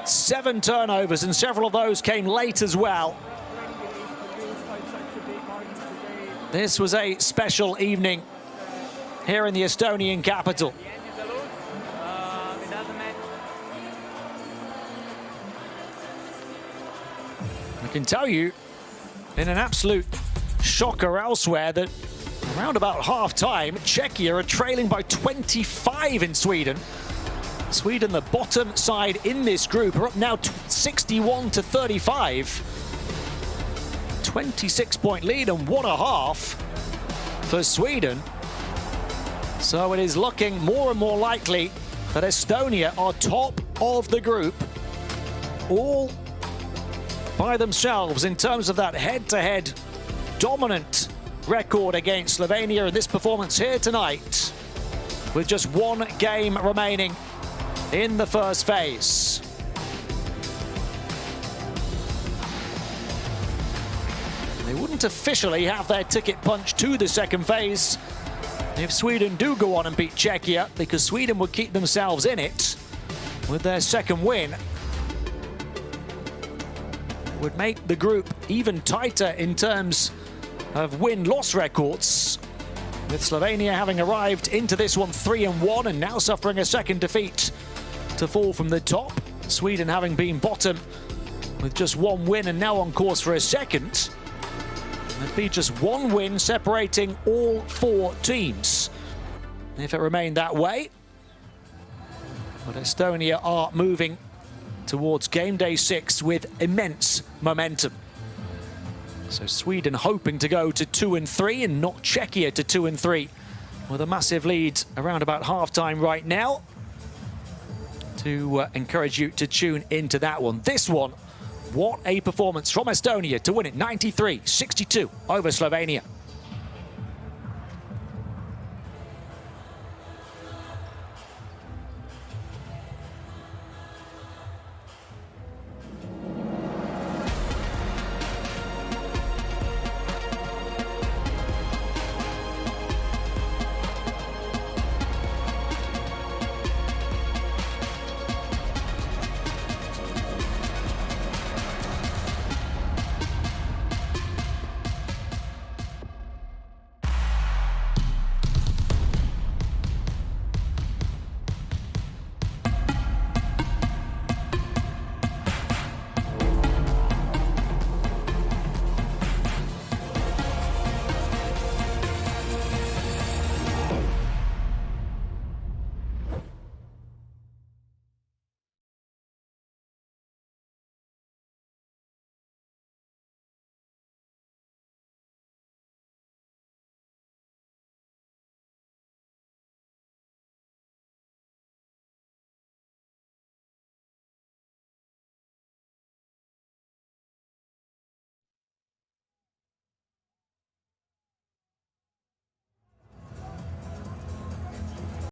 7 turnovers, and several of those came late as well. This was a special evening here in the Estonian capital. I can tell you, in an absolute shocker elsewhere, that around about half-time, Czechia are trailing by 25 in Sweden. Sweden, the bottom side in this group, are up now 61-35. 26-point lead, and what a half for Sweden. So it is looking more and more likely that Estonia are top of the group, all by themselves in terms of that head-to-head dominant record against Slovenia in this performance here tonight, with just 1 game remaining in the first phase. They wouldn't officially have their ticket punched to the second phase if Sweden do go on and beat Czechia, because Sweden would keep themselves in it with their second win. Would make the group even tighter in terms of win-loss records, with Slovenia having arrived into this one 3-1 and now suffering a second defeat to fall from the top. Sweden having been bottom with just 1 win and now on course for a second. It'd be just 1 win separating all 4 teams if it remained that way. But Estonia are moving towards game day 6 with immense momentum. So Sweden hoping to go to 2-3 and knock Czechia to 2-3 with a massive lead around about half-time right now. To encourage you to tune into that one. This one, what a performance from Estonia to win it 93-62 over Slovenia.